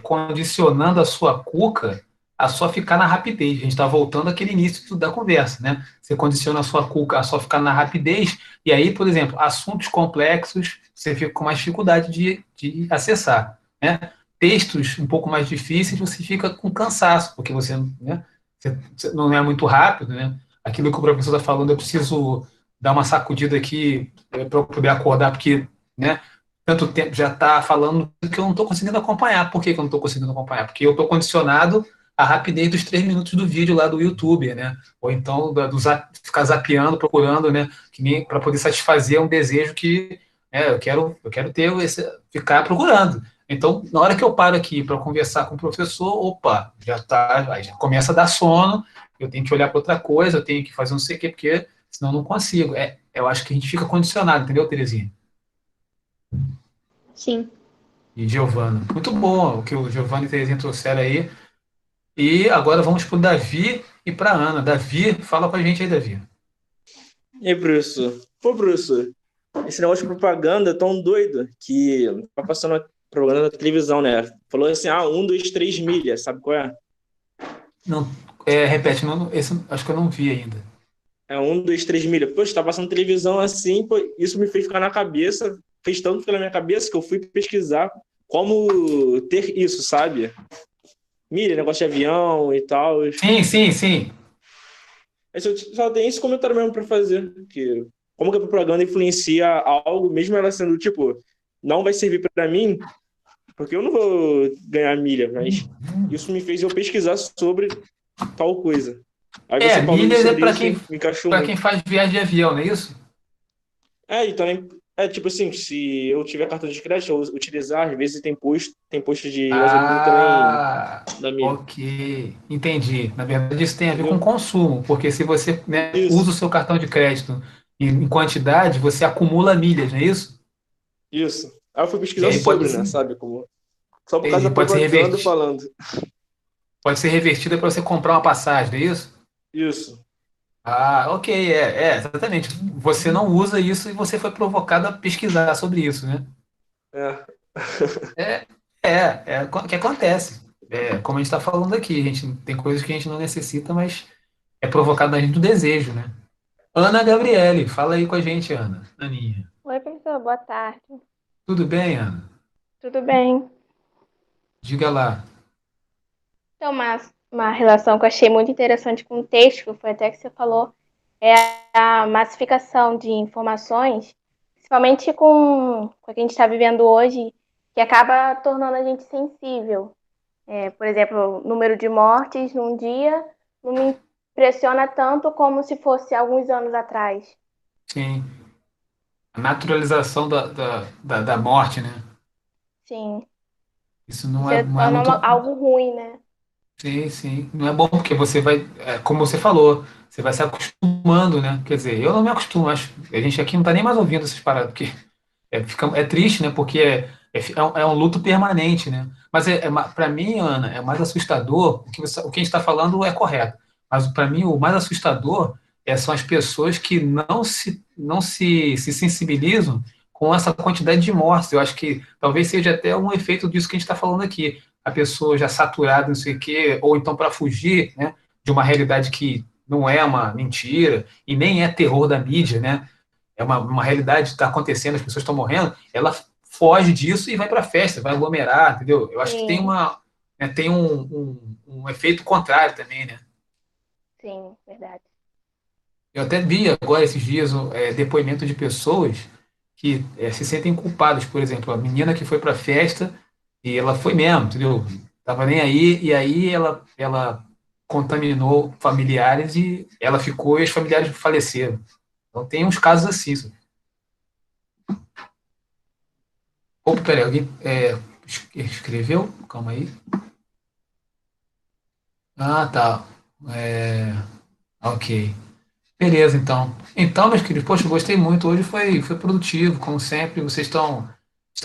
condicionando a sua cuca a só ficar na rapidez. A gente está voltando àquele início da conversa, né? Você condiciona a sua cuca a só ficar na rapidez, e aí, por exemplo, assuntos complexos você fica com mais dificuldade de acessar, né? Textos um pouco mais difíceis você fica com cansaço, porque né, você não é muito rápido, né? Aquilo que o professor está falando, eu preciso dar uma sacudida aqui para eu poder acordar, porque, né, tanto tempo já está falando que eu não estou conseguindo acompanhar. Por que eu não estou conseguindo acompanhar? Porque eu estou condicionado a rapidez dos 3 minutos do vídeo lá do YouTube, né? Ou então ficar zapeando, procurando, né? Que nem para poder satisfazer um desejo que eu quero ter ficar procurando. Então, na hora que eu paro aqui para conversar com o professor, opa, aí já começa a dar sono, eu tenho que olhar para outra coisa, eu tenho que fazer não sei o quê, porque senão eu não consigo. Eu acho que a gente fica condicionado, entendeu, Terezinha? Sim. E Giovana. Muito bom o que o Giovana e Terezinha trouxeram aí. E agora vamos para o Davi e para a Ana. Davi, fala para a gente aí, Davi. E aí, professor? Pô, professor, esse negócio de propaganda é tão doido que tá passando a propaganda na televisão, né? Falou assim, 1, 2, 3 milhas, sabe qual é? Não, repete, esse acho que eu não vi ainda. É 1, 2, 3 milhas. Poxa, tá passando televisão assim, pô, isso me fez ficar na cabeça, fez tanto ficar na minha cabeça que eu fui pesquisar como ter isso, sabe? Milha, negócio de avião e tal. Sim. Eu só tenho esse comentário mesmo pra fazer, que como que a propaganda influencia algo, mesmo ela sendo, tipo, não vai servir pra mim, porque eu não vou ganhar milha, mas isso me fez eu pesquisar sobre tal coisa. Aí você falou milhas é sobre para isso, quem, me encaixou para muito. quem faz viagem de avião, não é isso? E também, tipo assim, se eu tiver cartão de crédito, eu utilizar, às vezes tem posto de gasolina também da milha. Ok, entendi. Na verdade, isso tem a ver com Entendeu? consumo, porque se você, né, Isso, usa o seu cartão de crédito em quantidade, você acumula milhas, não é isso? isso. Aí eu fui E pesquisar aí sobre, né, sabe? Só por causa da pode ser propaganda falando. pode ser revertida para você comprar uma passagem, não é isso? Isso. Ok, exatamente. Você não usa isso e você foi provocado a pesquisar sobre isso, né? É. O que acontece. Como a gente está falando aqui, a gente tem coisas que a gente não necessita, mas é provocado na gente o desejo, né? Ana Gabriele, fala aí com a gente, Ana. Aninha. Oi, professor, boa tarde. Tudo bem, Ana? Tudo bem? Diga lá. Então, uma relação que eu achei muito interessante com o texto, que foi até que você falou, é a massificação de informações, principalmente com o que a gente está vivendo hoje, que acaba tornando a gente sensível. Por exemplo, o número de mortes num dia não me impressiona tanto como se fosse alguns anos atrás. Sim. A naturalização da morte, né? Sim, Isso isso não é torna muito. algo ruim, né? Sim. Não é bom porque você vai, como você falou, você vai se acostumando, né? Quer dizer, eu não me acostumo, acho. A gente aqui não tá nem mais ouvindo essas paradas, porque é triste, né? Porque é um luto permanente, né? Mas para mim, Ana, é mais assustador. O que a gente está falando é correto. Mas para mim, o mais assustador são as pessoas que não se sensibilizam com essa quantidade de mortes. Eu acho que talvez seja até um efeito disso que a gente está falando aqui. A pessoa já saturada, não sei o quê, ou então para fugir, né, de uma realidade que não é uma mentira e nem é terror da mídia, né? É uma realidade que está acontecendo, as pessoas estão morrendo, ela foge disso e vai para a festa, vai aglomerar, entendeu? Eu acho que tem Sim, tem um efeito contrário também, né? sim, verdade. Eu até vi agora esses dias depoimento de pessoas que se sentem culpadas, por exemplo, a menina que foi para a festa e ela foi mesmo, entendeu? Tava nem aí, e aí ela contaminou familiares e ela ficou e os familiares faleceram. Então tem uns casos assim. Opa, peraí, alguém escreveu? Calma aí. Tá. Ok. Beleza, então. Então, meus queridos, poxa, eu gostei muito. Hoje foi produtivo, como sempre. Vocês estão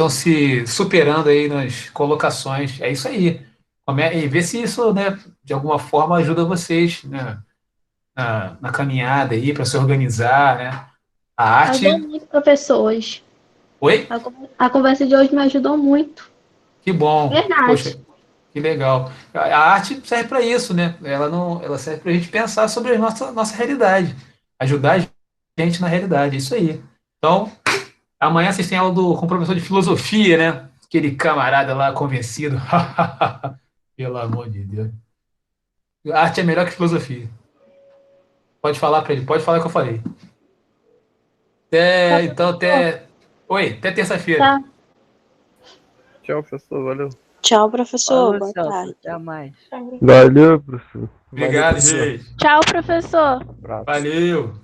se superando aí nas colocações. É isso aí. E ver se isso, né, de alguma forma ajuda vocês, né, na caminhada aí, para se organizar, né? A Ajudou arte. muito, professores. Oi? A conversa de hoje me ajudou muito. Que bom. Verdade. Poxa, que legal. A arte serve para isso, né? Ela serve para a gente pensar sobre a nossa realidade, ajudar a gente na realidade, é isso aí. Então, amanhã vocês têm aula com o professor de filosofia, né? Aquele camarada lá convencido. Pelo amor de Deus. A arte é melhor que filosofia. Pode falar para ele, pode falar o que eu falei. Tá, Então, professor? Oi, até terça-feira. Tá. Tchau, professor. Valeu. Tchau. Tchau, professor. Falou, Boa Celso. tarde. Até mais. Valeu, professor. Obrigado, professor. gente. Tchau, professor. Abraço. Valeu.